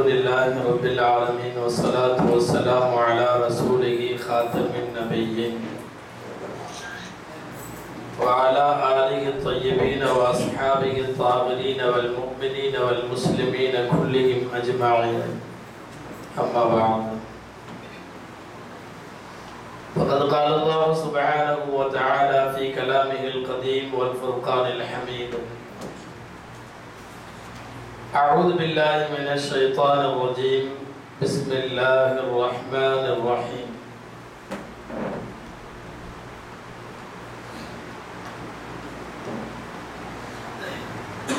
لله رب العالمين والصلاة والسلام على رسوله خاتم النبيين وعلى آله الطيبين وأصحابه الطاهرين والمؤمنين والمسلمين كلهم أجمعين. أما بعد، فقد قال الله سبحانه وتعالى في كلامه القديم والفرقان الحميد: أعوذ بالله من الشيطان الرجيم. بسم الله الرحمن الرحيم.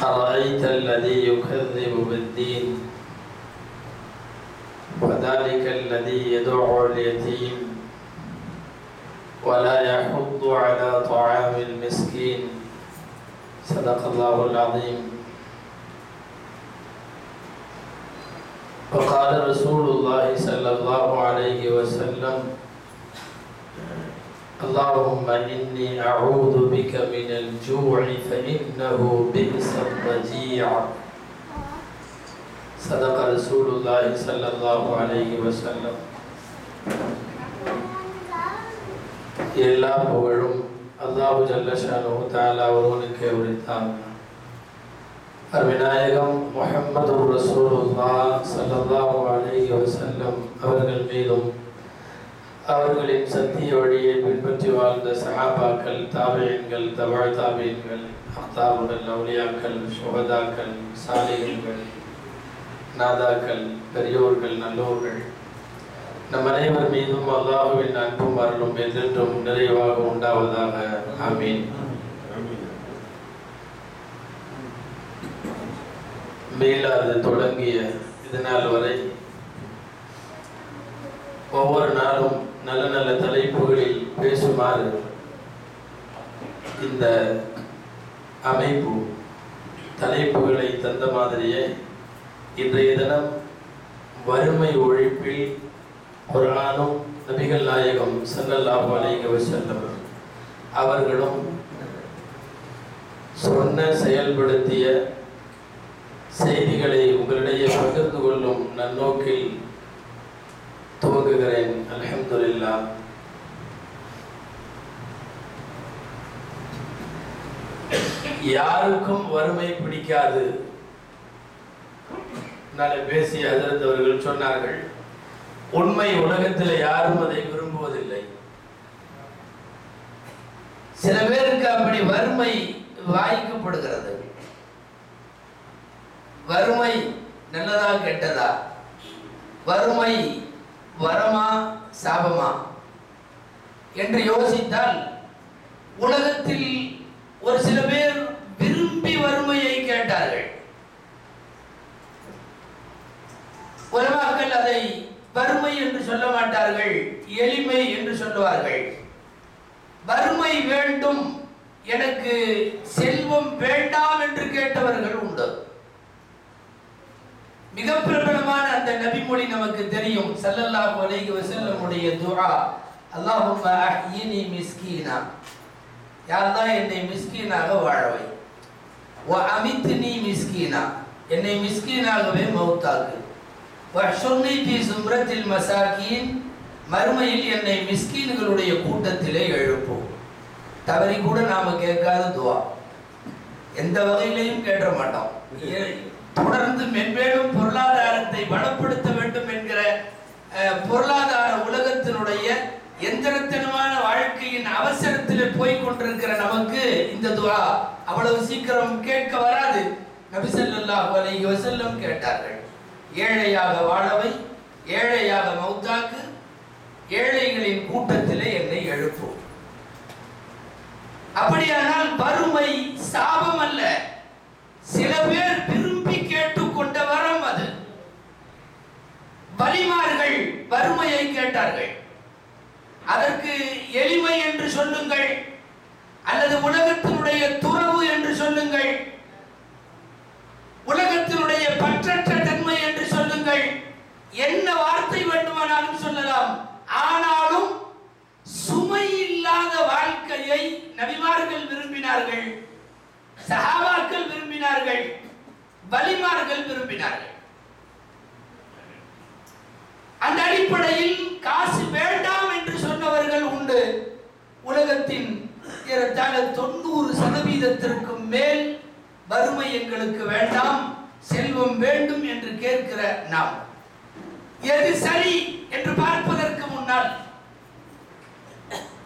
أرأيت الذي يكذب بالدين فذلك الذي يدعو اليتيم ولا يحض على طعام المسكين. صدق الله العظيم. وقال رسول الله صلى الله عليه وسلم: اللهم إني أعوذ بك من الجوع فإنه بئس الضجيع. صدق رسول الله صلى الله عليه وسلم. எல்லா புகழும் அல்லாஹு ஜல்ல ஷானுஹு தஆலா ஒருவனுக்கே உரித்தாம். விநாயகம் முஹம்மது ரசூலுல்லாஹ் ஸல்லல்லாஹு அலைஹி வஸல்லம் அவர்கள் மீதும் அவர்களின் சத்திய வழியை பின்பற்றி வாழ்ந்த சஹாபாக்கள், தாபிஈன்கள், தபஅ தாபிஈன்கள், அக்தாபுகள், அவுலியாக்கள், சுஹதாக்கள், சாலிஹீன்கள், நாதாக்கள், பெரியோர்கள், நல்லோர்கள் நம் அனைவர் மீதும் அல்லாஹுவின் அன்பும் அருளும் என்றென்றும் நிறைவாக உண்டாவதாக. ஆமீன். மீளாது தொடங்கிய இது நாள் வரை ஒவ்வொரு நாளும் நல்ல நல்ல தலைப்புகளில் பேசுமாறு இந்த அமைப்பு தலைப்புகளை தந்த மாதிரியே இன்றைய தினம் வறுமை ஒழிப்பில் குர்ஆனும் நபிகள் நாயகம் ஸல்லல்லாஹு அலைஹி வஸல்லம் அவர்களும் சொன்ன செயல்படுத்திய செய்திகளை உங்களிடையே பகிர்ந்து கொள்ளும் நன்னோக்கில் துவங்குகிறேன். அல்ஹம்துலில்லாஹ். யாருக்கும் வறுமை பிடிக்காது. நாளை பேசிய ஹஜ்ரத் அவர்கள் சொன்னார்கள், உண்மை உலகத்தில் யாரும் அதை விரும்புவதில்லை. சில பேருக்கு அப்படி வறுமை வாய்க்கப்படுகிறது. வறுமை நல்லதா கெட்டதா? வறுமை வரமா சாபமா என்று யோசித்தால் உலகத்தில் ஒரு சில பேர் விரும்பி வறுமையை கேட்டார்கள். உலமாக்கள் அதை வறுமை என்று சொல்ல மாட்டார்கள், எளிமை என்று சொல்லுவார்கள். வறுமை வேண்டும், எனக்கு செல்வம் வேண்டாம் என்று கேட்டவர்கள் உண்டு. மிக பிரபலமான அந்த நபிமொழி நமக்கு தெரியும். ஸல்லல்லாஹு அலைஹி வஸல்லம் உடைய துஆ, அல்லாஹும்ம அஹ்யினி மிஸ்கீனா, யா அல்லாஹ் என்னை மிஸ்கீனாக வாழ வை. வ அமித்னி மிஸ்கீனா, என்னை மிஸ்கீனாகவே மௌத்தாக்கு. வஹ்ஷுர்னி ஃபீ ஸும்ரத்தில் மசாகீன், மறுமையில் என்னை மிஸ்கீன்களுடைய கூட்டத்திலே எழுப்பு. தவறி கூட நாம கேட்காத துஆ, எந்த வகையிலையும் கேட்க மாட்டோம். தொடர்ந்து மென்மேலும் பொருளாதாரத்தை வளப்படுத்த வேண்டும் என்கிற பொருளாதார உலகத்தினுடைய எந்திரத்தனமான வாழ்க்கையின் அவசரத்தில் போய் கொண்டிருக்கிற நமக்கு இந்த துஆ அவ்வளவு சீக்கிரம் கேட்க வராது. நபி ஸல்லல்லாஹு அலைஹி வஸல்லம் கேட்டார்கள், ஏழையாக வாழவை, ஏழையாக மௌத்தாக்கு, ஏழைகளின் கூட்டத்திலே என்னை எழுப்பு. அப்படியானால் வறுமை சாபம் அல்ல, சில பேர் விரும்பி கேட்டுக்கொண்ட வரம் அது. வலிமார்கள் வறுமையை கேட்டார்கள். அதற்கு எளிமை என்று சொல்லுங்கள், அல்லது உலகத்தினுடைய துறவு என்று சொல்லுங்கள், உலகத்தினுடைய பற்றற்ற தன்மை என்று சொல்லுங்கள், என்ன வார்த்தை வேண்டுமானாலும் சொல்லலாம். ஆனாலும் சுமை இல்லாத வாழ்க்கையை நபிமார்கள் விரும்பினார்கள், சஹாபாக்கள் விரும்பினார்கள், வலிமார்கள் விரும்பினார்கள். அடிப்படையில் காசு வேண்டாம் என்று சொன்னவர்கள் உண்டு. உலகத்தின் ஏறத்தாழ 90% மேல் வறுமை எங்களுக்கு வேண்டாம், செல்வம் வேண்டும் என்று கேட்கிற நாம் எது சரி என்று பார்ப்பதற்கு முன்னால்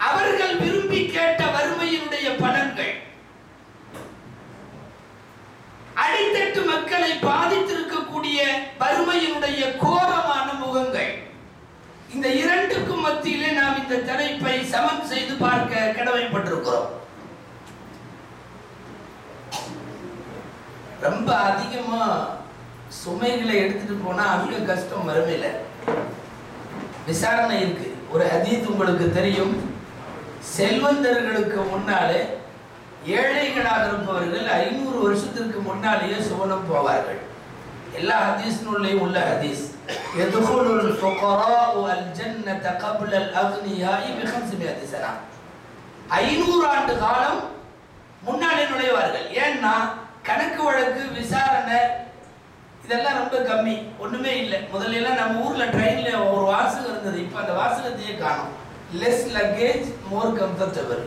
அவர்கள் விரும்பி கேட்ட வறுமையினுடைய பலன்கள், அடித்தட்டு மக்களை பாதித்திருக்கக்கூடிய வறுமையினுடைய கோரமான முகங்கள், இந்த இரண்டுக்கும் மத்தியிலே நாம் இந்த தலைப்பை சமன் செய்து பார்க்க கடமைப்பட்டிருக்கிறோம். ரொம்ப அதிகமா சுமைகளை எடுத்துட்டு போனா அங்க கஷ்டம் வறுமையில. விசாரணை இருக்கு. ஒரு ஹதீஸ் உங்களுக்கு தெரியும், செல்வந்தர்களுக்கு முன்னாலே ஏழைகளாக இருப்பவர்கள் 500 வருஷத்திற்கு முன்னாலேயே சுவனம் போவார்கள். எல்லா ஹதீஸ் நூல்லையும் உள்ள ஹதீஸ். யதுகுலுல் ஃபுகராஉ அல் ஜன்னத قبل الأغنياء ب500 سنة. 500 ஆண்டு காலம் முன்னாலே நுழைவார்கள். ஏன்னா கணக்கு வழக்கு விசாரணை இதெல்லாம் ரொம்ப கம்மி, ஒண்ணுமே இல்லை. முதல்ல எல்லாம் நம்ம ஊர்ல ட்ரெயின்ல ஒரு வாசகம் இருந்தது, இப்ப அந்த வாசகத்தையே காணும். லெஸ் லக்கேஜ் மோர் கம்ஃபர்டபிள்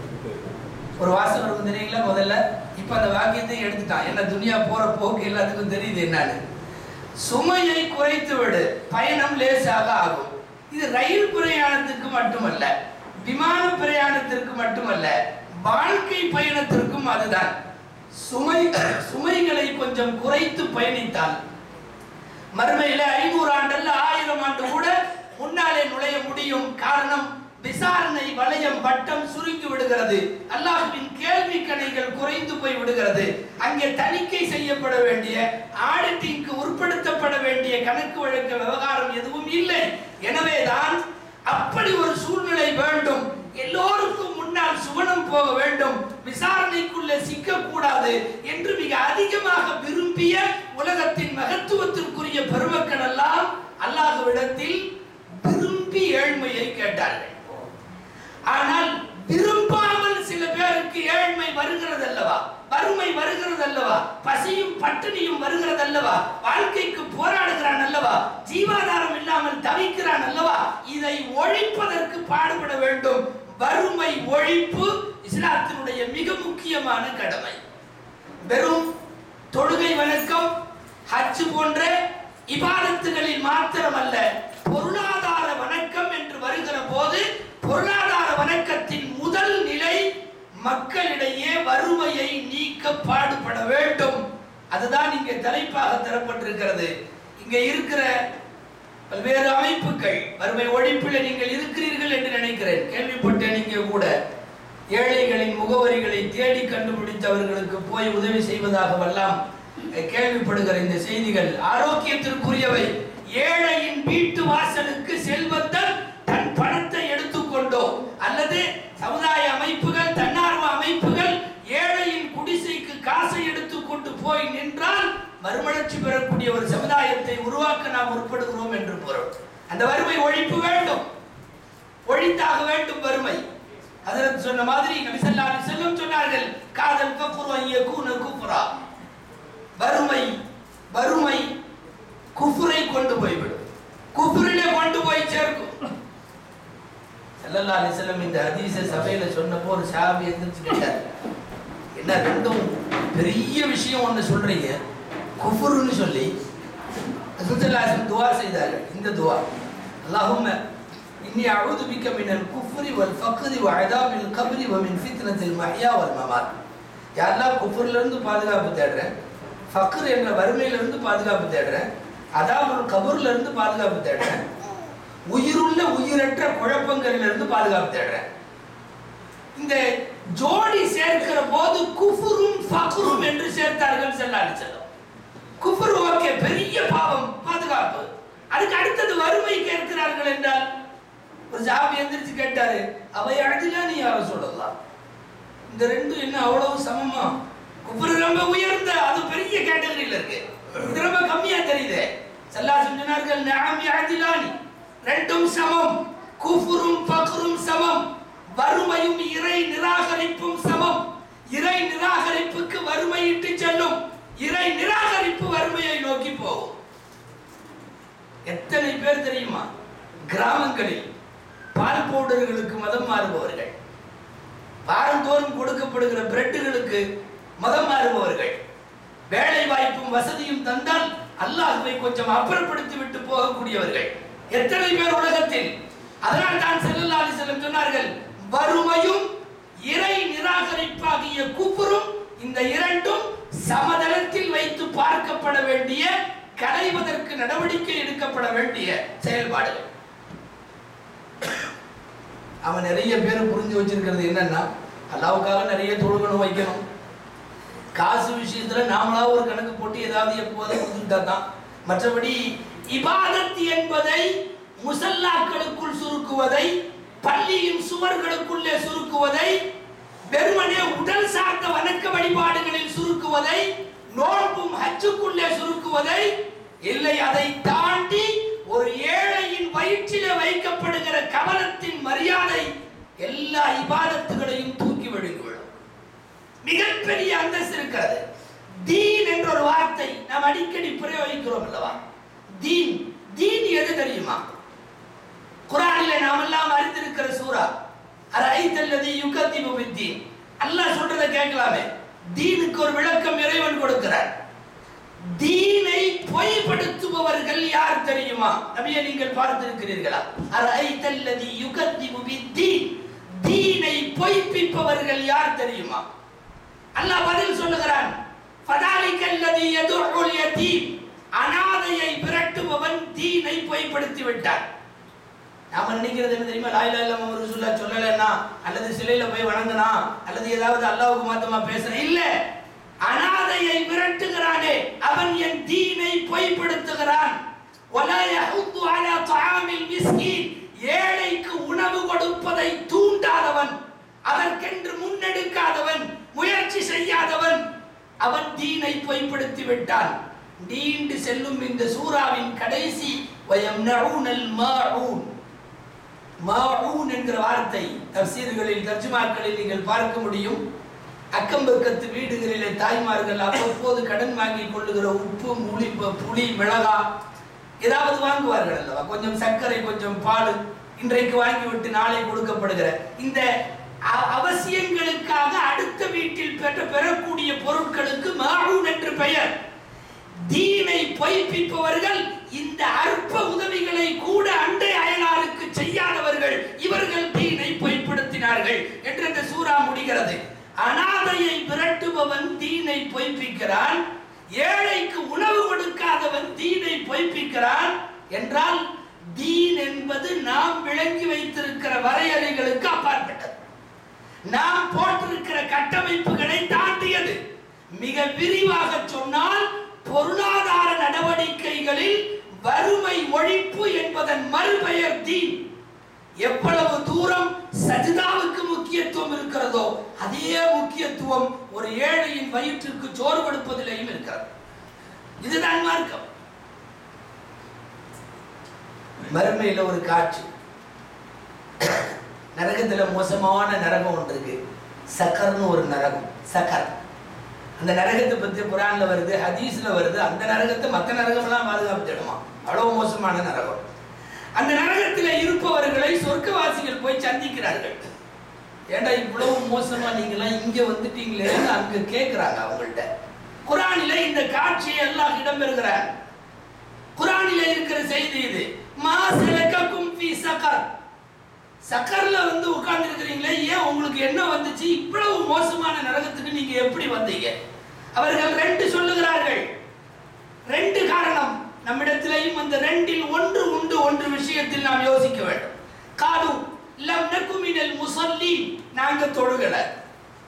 ஒரு வாசகம் இருக்கும் தெரியுங்களா முதல்ல. இப்ப அந்த வாக்கியத்தை எடுத்துட்டான். என்ன துனியா போற போக்கு எல்லாத்துக்கும் தெரியுது என்னன்னு. சுமையை குறைத்து விடு, பயணம் லேசாக ஆகும். இது ரயில் பிரயாணத்துக்கு மட்டுமல்ல, விமான பிரயாணத்திற்கு மட்டுமல்ல, வாழ்க்கை பயணத்திற்கும் அதுதான். சுமைகளை கொஞ்சம் குறைத்து பயணித்தால் மறுமையில 500 ஆண்டல்ல 1000 ஆண்டு கூட முன்னாலே நுழைய முடியும். காரணம், விசாரணை வளையம் வட்டம் சுருங்கி விடுகிறது, அல்லாஹ்வின் கேள்வி கணைகள் குறைந்து போய் விடுகிறது. அங்கே தணிக்கை செய்யப்பட வேண்டிய, ஆடிட்டிங்க்கு உட்படுத்தப்பட வேண்டிய கணக்கு வழக்கு விவகாரம் எதுவும் இல்லை. எனவேதான் அப்படி ஒரு சூழ்நிலை வேண்டும். எல்லோருக்கும் முன்னால் சுவனம் போக வேண்டும், விசாரணைக்குள்ளே சிக்கக்கூடாது என்று மிக அதிகமாக விரும்பிய உலகத்தின் மகத்துவத்திற்குரிய பெருமக்கள் எல்லாம் அல்லாஹ்விடத்தில் விரும்பி ஏழ்மையை கேட்டார்கள். ஆனால் விரும்பாமல் சில பேருக்கு ஏழ்மை வருகிறது அல்லவா, வறுமை வருகிறது அல்லவா, பசியும் பட்டினியும் வருகிறது அல்லவா, வாழ்க்கைக்கு போராடுகிறான் அல்லவா, ஜீவாதாரம் இல்லாமல் தவிக்கிறான் அல்லவா. இதை ஒழிப்பதற்கு பாடுபட வேண்டும். வறுமை ஒழிப்பு இஸ்லாத்தினுடைய மிக முக்கியமான கடமை. வெறும் தொழுகை வணக்கம் ஹஜ் போன்ற இபாதத்துகளில் மாத்திரமல்ல, பொருளாதார வணக்கம் என்று வருகிற போது பொருளாதார வணக்கத்தின் முதல் நிலை மக்களிடையே வறுமையை நீக்க பாடுபட வேண்டும். அதுதான் இங்கே தலைப்பாக தரப்பட்டிருக்கிறது. இங்கே இருக்கிற பல்வேறு அமைப்புகள் வறுமை ஒழிப்பில் நீங்கள் இருக்கிறீர்கள் என்று நினைக்கிறேன். கேள்விப்பட்டேன், நீங்க கூட ஏழைகளின் முகவரிகளை தேடி கண்டுபிடித்தவர்களுக்கு போய் உதவி செய்வதாகவெல்லாம் கேள்விப்படுகிற இந்த செய்திகள் ஆரோக்கியத்திற்குரியவை. ஏழையின் வீட்டு வாசலுக்கு செல்வந்தன் தன் பணத்தை எடுத்துக்கொண்டோ அல்லது சமுதாய அமைப்புகள், தன்னார்வ அமைப்புகள் ஏழையின் குடிசைக்கு காசை எடுத்துக்கொண்டு போய் நின்றால் மறுமலர்ச்சி பெறக்கூடிய ஒரு சமுதாயத்தை உருவாக்க நாம் முற்படுகிறோம் என்று பொருள். அந்த வறுமை ஒழிப்பு வேண்டும், ஒழித்தாக வேண்டும் வறுமை. ஹஜ்ரத் சொன்ன மாதிரி நபி ஸல்லல்லாஹு அலைஹி வஸல்லம் சொன்னார்கள், காதல் ஃபக்ரு அன் யகூன குஃப்ரா. வறுமை குஃப்ரை கொண்டு போய்விடும், குஃப்ரிலே கொண்டு போய் சேர்க்கும். ஸல்லல்லாஹு அலைஹி வஸல்லம் இந்த ஹதீஸை சபையில சொன்னப்போ ஒரு சஹாபி எந்திரிச்சு கேட்டார், என்ன ரெண்டும் பெரிய விஷயம் ஒன்று சொல்றீங்க, குஃப்ருன்னு சொல்லி ரசூலுல்லாஹி துஆ செய்தார்கள். இந்த துஆ, அல்லாஹும்ம இன்னி அஊது பிக மினல் குஃப்ரி வல் ஃபக்ரி வ அஸாபில் கப்ரி வ மின் ஃபித்னத்தில் மஹ்யா வல் மமாத். யா அல்லாஹ், குஃப்ரில இருந்து பாதுகாப்பு தேடுறேன், ஃபக்ர் என்ற வறுமையில இருந்து பாதுகாப்பு தேடுறேன், அஸாபுல் கபர்ல இருந்து பாதுகாப்பு தேடுறேன், உயிருள்ள உயிரற்ற குழப்பங்களில் இருந்து பாதுகாப்பு தேடுறேன். இந்த ஜோடி சேர்க்கிற போது குஃப்ரும் ஃபக்ரும் என்று சேர்த்தார்கள் ஸல்லல்லாஹு அலைஹி வஸல்லம். குஃப்ர் ஓகே, பெரிய பாவம், பாதுகாப்பு. அதுக்கு அடுத்தது வறுமை கேட்கிறார்கள் என்றால் ஒரு சஹாபி எந்திரிச்சு கேட்டாரு, அவை அடிலானி யார சொல்லலாம், இந்த ரெண்டும் என்ன அவ்வளவு சமமா? குஃப்ர் ரொம்ப உயர்ந்த, அது பெரிய கேட்டகரியில இருக்கு, இது ரொம்ப கம்மியா தெரியுது. ஸல்லல்லாஹு சொன்னார்கள், நஅம் யஅதிலானி, ரெண்டும் சமம். குஃப்ரும் ஃபக்ரும் சமம், வறுமையும் இறை நிராகரிப்பும் சமம். இறை நிராகரிப்புக்கு வறுமை இட்டு செல்லும், இறை நிராகரிப்பு வறுமையை நோக்கி போகும். எத்தனை பேர் தெரியுமா கிராமங்களில் பால் பவுடர்களுக்கு மதம் மாறுபவர்கள், வாரந்தோறும் கொடுக்கப்படுகிற பிரெட்டுகளுக்கு மதம் மாறுபவர்கள், வேலை வாய்ப்பும் வசதியும் தந்தால் அல்லாஹ்வை கொஞ்சம் அப்புறப்படுத்தி விட்டு போகக்கூடியவர்கள் எத்தனை பேர் உலகத்தில். அதனால் தான் ஸல்லல்லாஹு அலைஹி வஸல்லம் சொன்னார்கள், வறுமையும் இறை நிராகரிப்பாகிய குஃப்ரும் இந்த இரண்டும் சமதளத்தில் வைத்து பார்க்கப்பட வேண்டிய, களைவதற்கு நடவடிக்கை எடுக்கப்பட வேண்டிய செயல்பாடுகள். அவன் நிறைய பேர் புரிஞ்சு வச்சிருக்கிறது என்னன்னா, அல்லாஹ்வுக்காக நிறைய தொழுகணும் வைக்கணும், காசு விஷயத்துல நாமளா ஒரு கணக்கு போட்டு ஏதாவது எப்போதும் கொடுத்துட்டா தான். மற்றபடி இபாதத் என்பதை முசல்லாக்களுக்குள் சுருக்குவதை, பள்ளியின் சுவர்களுக்குள்ளே சுருக்குவதை, வெறுமனே உடல் சார்ந்த வணக்க வழிபாடுகளில் சுருக்குவதை, நோன்பும் ஹஜ்ஜுக்குள்ளே சுருக்குவதை இல்லை, அதை தாண்டி ஒரு ஏழையின் வயிற்றிலே வைக்கப்படுகிற கவனத்தின் மரியாதை எல்லா இபாதத்துகளையும் தூக்கி விழுங்கிவிடும். மிகப்பெரிய அந்தஸ்து இருக்கிறது. தீன் என்ற ஒரு வார்த்தை நாம் அடிக்கடி பிரயோகிக்கிறோம் அல்லவா? தீன், தீன் எது தெரியுமா? குர்ஆனிலே நாம் எல்லாம் அறிந்திருக்கிற சூரா அரைத்தல்லதி யுகதிபு பித்தீன். அல்லாஹ் சொல்றதை கேட்கலாமே. தீனுக்கு ஒரு விளக்கம் இறைவன் கொடுக்கிறார். தீனை பொய்ப்படுத்துபவர்கள் யார் தெரியுமா? நபியே நீங்கள் பார்த்திருக்கிறீர்களா? அரைத்தல்லதி யுகதிபு பித்தீன், தீனை பொய்ப்பிப்பவர்கள் யார் தெரியுமா? அல்லாஹ் பதில் சொல்லுகிறான், ஃபதாலிகல்லதி யதுஉல் யதீம், அனாதையை விரட்டுபவன் தீனை பொய்ப்படுத்தி விட்டான். நாம நினைக்கிறது என்ன தெரியுமா? லா இலாஹ இல்லல்லாஹ் முஹம்மது ரசூலுல்லாஹ் சொல்லலன்னா, அல்லது சிலையில போய் வணங்கினா, அல்லது ஏதாவது அல்லாஹ்வுக்கு மாத்தமா பேசுறேன் இல்ல. அனாதையை விரட்டுகிறானே அவன் என் தீனை பொய்ப்படுத்துகிறான். வலா யஹுது அலா தஆமில் மிஸ்கீன், ஏழைக்கு உணவு கொடுப்பதை தூண்டாதவன், அதற்கென்று முன்னெடுக்காதவன், முயற்சி செய்யாதவன், அவன் தீனை பொய்ப்படுத்தி விட்டான். நீண்டு செல்லும் இந்த சூராவின் கடைசி வயம்னஊனல் மாஊன், மாஊன் என்கிற வார்த்தை தஃசீர்களில் தர்ஜுமாக்களில் நீங்கள் பார்க்க முடியும். அக்கம்பக்கத்து வீடுகளிலே தாய்மார்கள் அவ்வப்போது கடன் வாங்கி கொள்ளுகிற உப்பு, புளி, மிளகா ஏதாவது வாங்குவார்கள் அல்லவா? கொஞ்சம் சர்க்கரை, கொஞ்சம் பால், இன்றைக்கு வாங்கிவிட்டு நாளை கொடுக்கப்படுகிற இந்த அவசியங்களுக்காக அடுத்த வீட்டில் பெறக்கூடிய பொருட்களுக்கு மாஊன் என்று பெயர். தீனை பொய்ப்பிப்பவர்கள் இந்த அற்ப உதவிகளை கூட அண்டை அயலாருக்கு செய்யாதவர்கள், இவர்கள் தீனை பொய்ப்படுத்தினார்கள் என்று இந்த சூரா முடிகிறது. அனாதையை விரட்டுபவன் தீனை பொய்ப்பிக்கிறான், ஏழைக்கு உணவு கொடுக்காதவன் தீனை பொய்ப்பிக்கிறான் என்றால் தீன் என்பது நாம் விளங்கி வைத்திருக்கிற வரையறைகளுக்கு அப்பாற்பட்டது, நாம் போட்டிருக்கிற கட்டமைப்புகளை தாண்டியது. மிக விரிவாக சொன்னால் பொருளாதார நடவடிக்கைகளில் வறுமை ஒழிப்பு என்பதன் மறுபெயர் தீன். எவ்வளவு தூரம் சஜிதாவுக்கு முக்கியத்துவம் இருக்கிறதோ அதே முக்கியத்துவம் ஒரு ஏழையின் வயிற்றுக்கு சோறு கொடுப்பதிலேயும் இருக்கிறது. இதுதான் மார்க்கம். மறுமையில ஒரு காட்சி, நரகத்துல மோசமான நரகம் ஒன்று இருக்கு, சக்கர்னு ஒரு நரகம். சக்கர், அந்த நரகத்தை பத்தி குர்ஆன்ல வருது, ஹதீஸ்ல வருது. அந்த நரகத்தை மற்ற நரகம்லாம் பாதுகாப்பு தேடுமா, அவ்வளவு மோசமான நரகம். அந்த நரகத்தில் இருப்பவர்களை சொர்க்கவாசிகள் போய் சந்திக்கிறார்கள். ஏண்டா இவ்வளவு மோசமா நீங்களாம் இங்க வந்துட்டீங்களே அங்க கேட்கிறாங்க அவங்கள்ட்ட. குர்ஆனிலே இந்த காட்சியை அல்லாஹ் இடம்பெறுகிறார். குர்ஆனிலே இருக்கிற செய்தி இது. மா சலககும் ஃபீ சகர், சக்கர்ல வந்து உட்கார்ந்து இருக்கிறீங்களே, ஏன் உங்களுக்கு என்ன வந்துச்சு? இவ்வளவு மோசமான நரகத்துக்கு நீங்க எப்படி வந்தீங்க? அவர்கள் ரெண்டு சொல்லுகிறார்கள். ரெண்டு காரணம் நம்மிடத்திலேயும் அந்த ரெண்டில் ஒன்று உண்டு. ஒன்று விஷயத்தில் நாம் யோசிக்க வேண்டும். காலு லம் நகு மினல் முஸல்லீன், நாங்க தொழுகல,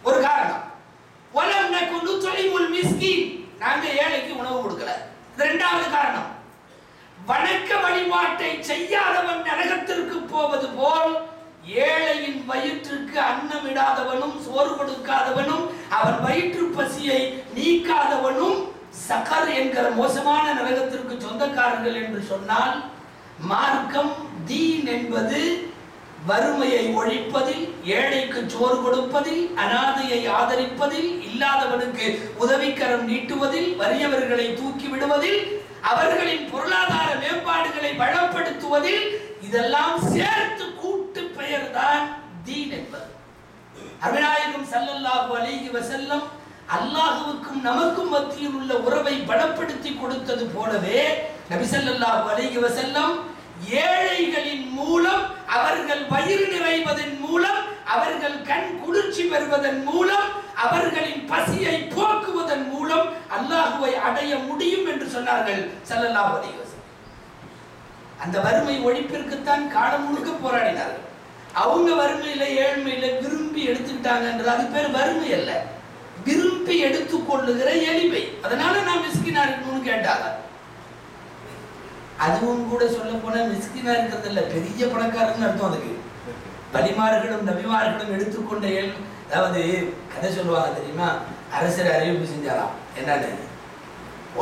ஒரு காரணம். வலம் நகு நுத்இமுல் மிஸ்கீன், நாங்க ஏழைக்கு உணவு கொடுக்கல, இரண்டாவது காரணம். வணக்க வழிபாட்டை செய்யாதவன் நரகத்திற்கு போவது போல் ஏழையின் வயிற்றுக்கு அன்னமிடாதவனும் சோறு கொடுக்காதவனும் அவன் வயிற்று பசியை நீக்காதவனும் சகர் என்கிற மோசமான நரகத்திற்கு சொந்தக்காரர்கள் என்று சொன்னால், மார்க்கம் தீன் என்பது வறுமையை ஒழிப்பதில், ஏழைக்கு சோறு கொடுப்பதில், அனாதையை ஆதரிப்பதில், இல்லாதவனுக்கு உதவிக்கரம் நீட்டுவதில், வறியவர்களை தூக்கி விடுவதில், அவர்களின் பொருளாதார மேம்பாடுகளை வளப்படுத்துவதில் பயன்படுத்துவதில் இதெல்லாம் சேர்த்து கூட்டு பெயர் தான் தீன் என்பது. அருமைநாயகம் ஸல்லல்லாஹு அலைஹி வஸல்லம் அல்லாஹ்வுக்கும் நமக்கும் மத்தியில் உள்ள உறவை பலப்படுத்தி கொடுத்தது போலவே நபி ஸல்லல்லாஹு அலைஹி வஸல்லம் ஏழைகளின் மூலம், அவர்கள் வயிறு நிறைவதன் மூலம், அவர்கள் கண் குளிர்ச்சி பெறுவதன் மூலம், அவர்களின் பசியை போக்குவதன் மூலம் அல்லாஹ்வை அடைய முடியும் என்று சொன்னார்கள் ஸல்லல்லாஹு அலைஹி வஸல்லம். அந்த வறுமை ஒழிப்பிற்குத்தான் காலம் முழுக்க போராடினார்கள். அவங்க வறுமையில ஏழ்மையில விரும்பி எடுத்துக்கிட்டாங்கன்றது அது பேர் வறுமை அல்ல, விரும்பி எடுத்துக்கொள்ளுகிற எளிமை. அதனால நான் மிஸ்கினா இருக்கணும்னு கேட்டாங்க. அதுவும் கூட சொல்ல போனா மிஸ்கினா இருக்கிறது இல்ல, பெரிய பணக்காரன்னு அர்த்தம். அதுக்கு வலிமார்களும் நபிமார்களும் எடுத்துக்கொண்ட அதாவது கதை சொல்லுவாங்க தெரியுமா, அரசர் அறிவிப்பு செஞ்சாராம். என்னன்னு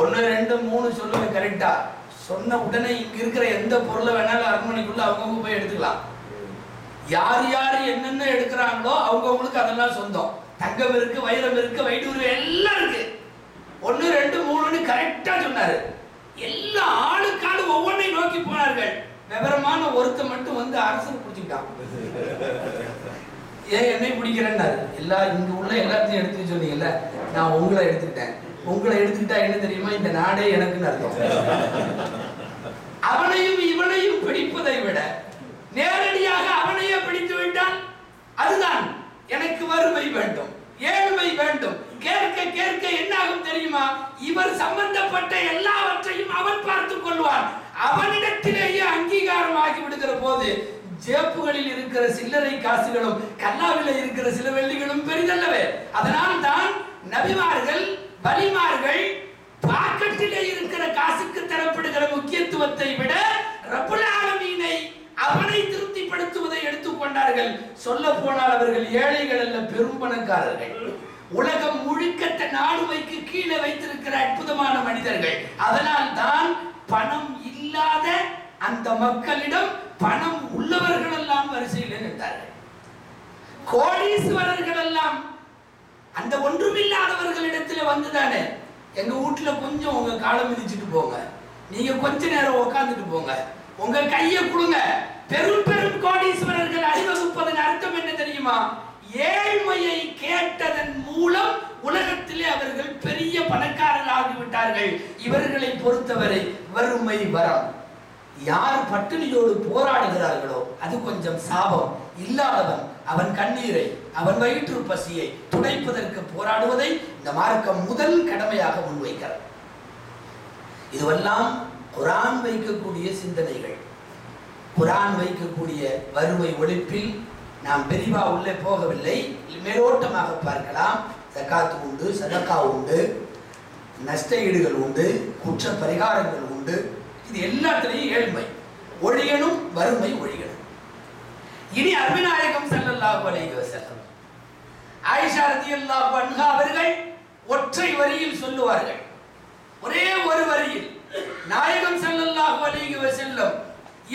1 2 3 சொல்லுவேன் கரெக்டா சொன்ன உடனே இங்க இருக்கிற எந்த பொருளை வேணாலும் அரண்மனைக்குள்ள அவங்கவுங்க போய் எடுத்துக்கலாம். யார் யார் என்னென்ன எடுக்கிறாங்களோ அவங்கவுங்களுக்கு அதெல்லாம் சொந்தம். தங்கம் இருக்கு, வைரம் இருக்கு, வைடூரியம் எல்லாம் இருக்கு. 1 2 3ன்னு கரெக்டா சொன்னாரு. எல்லா ஆளுக்காடு ஒவ்வொன்றை நோக்கி போனார்கள். விவரமான ஒருத்த மட்டும் வந்து அரசர் பிடிச்சிட்டான். ஏன் என்னை பிடிக்கிறேன்னாரு. இங்க உள்ள எல்லாத்தையும் எடுத்துக்க சொன்னீங்கல்ல, நான் உங்களை எடுத்துக்கிட்டேன். உங்களை எடுத்துக்கிட்டா என்ன தெரியுமா, இந்த நாடே எனக்குன்னு அர்த்தம். அவனையும் இவனையும் பிடிப்பதை விட நேரடியாக அவனையே பிடித்து விட்டான். அதுதான் எனக்கு வறுமை வேண்டும், ஏழ்மை வேண்டும். கேட்க கேட்க என்ன ஆகும் தெரியுமா, இவர் சம்பந்தப்பட்ட எல்லாவற்றையும் அவன் பார்த்துக் கொள்வான். அவனிடத்திலேயே அங்கீகாரம் ஆகி விடுகிற போது ஜேப்புகளில் இருக்கிற சில்லறை காசுகளும் கல்லாவில இருக்கிற சில வெள்ளிகளும் பெரிதல்லவே. அதனால் தான் நபிமார்கள் வலிமார்கள் பாக்கெட்டிலே இருக்கிற காசுக்கு தரப்படுகிற முக்கியத்துவத்தை விட ரப்புல் ஆலமீனை அவனை திருப்திப்படுத்துவதை எடுத்துக்கொண்டார்கள். சொல்ல போனால் அவர்கள் ஏழைகள் அல்ல, பெரும் பணக்காரர்கள். உலகம் முழுக்க தன் ஆளுமைக்கு கீழே வைத்திருக்கிற அற்புதமான மனிதர்கள். அதனால் தான் பணம் இல்லாத அந்த மக்களிடம் பணம் உள்ளவர்கள் எல்லாம் வரிசையில் நின்றார்கள். கோடீஸ்வரர்கள் எல்லாம் அந்த ஒன்றுமில்லாதவர்களிடத்தில் வந்துதானே, எங்க வீட்டுல கொஞ்சம் உங்க காலம் மிதிச்சுட்டு போங்க, நீங்க கொஞ்ச நேரம் உட்கார்ந்துட்டு போங்க, உங்க கையை கொடுங்க. பெரும் பெரும் கோடீஸ்வரர்கள் அணிவகுப்பதன் அர்த்தம் என்ன தெரியுமா, ஏழ்மையை கேட்டதன் மூலம் உலகத்திலே அவர்கள் பெரிய பணக்காரர்கள் ஆகிவிட்டார்கள். இவர்களை பொறுத்தவரை வறுமை வரம். யார் பட்டினியோடு போராடுகிறார்களோ அது கொஞ்சம் சாபம். இல்லாதவன் அவன் கண்ணீரை, அவன் வயிற்று பசியை துடைப்பதற்கு போராடுவதை இந்த மார்க்கம் முதல் கடமையாக முன்வைக்கிறது. இதுவெல்லாம் குர்ஆன் வைக்கக்கூடிய சிந்தனைகள். குர்ஆன் வைக்கக்கூடிய வறுமை ஒழிப்பில் நாம் விரிவா உள்ளே போகவில்லை, மேலோட்டமாக பார்க்கலாம். ஜகாத் உண்டு, சதகா உண்டு, நஷ்ட ஈடுகள் உண்டு, குற்ற பரிகாரங்கள் உண்டு. இது எல்லாத்திலையும் ஏழ்மை ஒழியணும், வறுமை ஒழியணும். இனி அருமைநாயகம் ஸல்லல்லாஹு அலைஹி வஸல்லம் ஆயிஷா ரலியல்லாஹு அன்ஹா அவர்கள் ஒற்றை வரியில் சொல்லுவார்கள், ஒரே ஒரு வரியில் நாயகம் ஸல்லல்லாஹு அலைஹி வஸல்லம்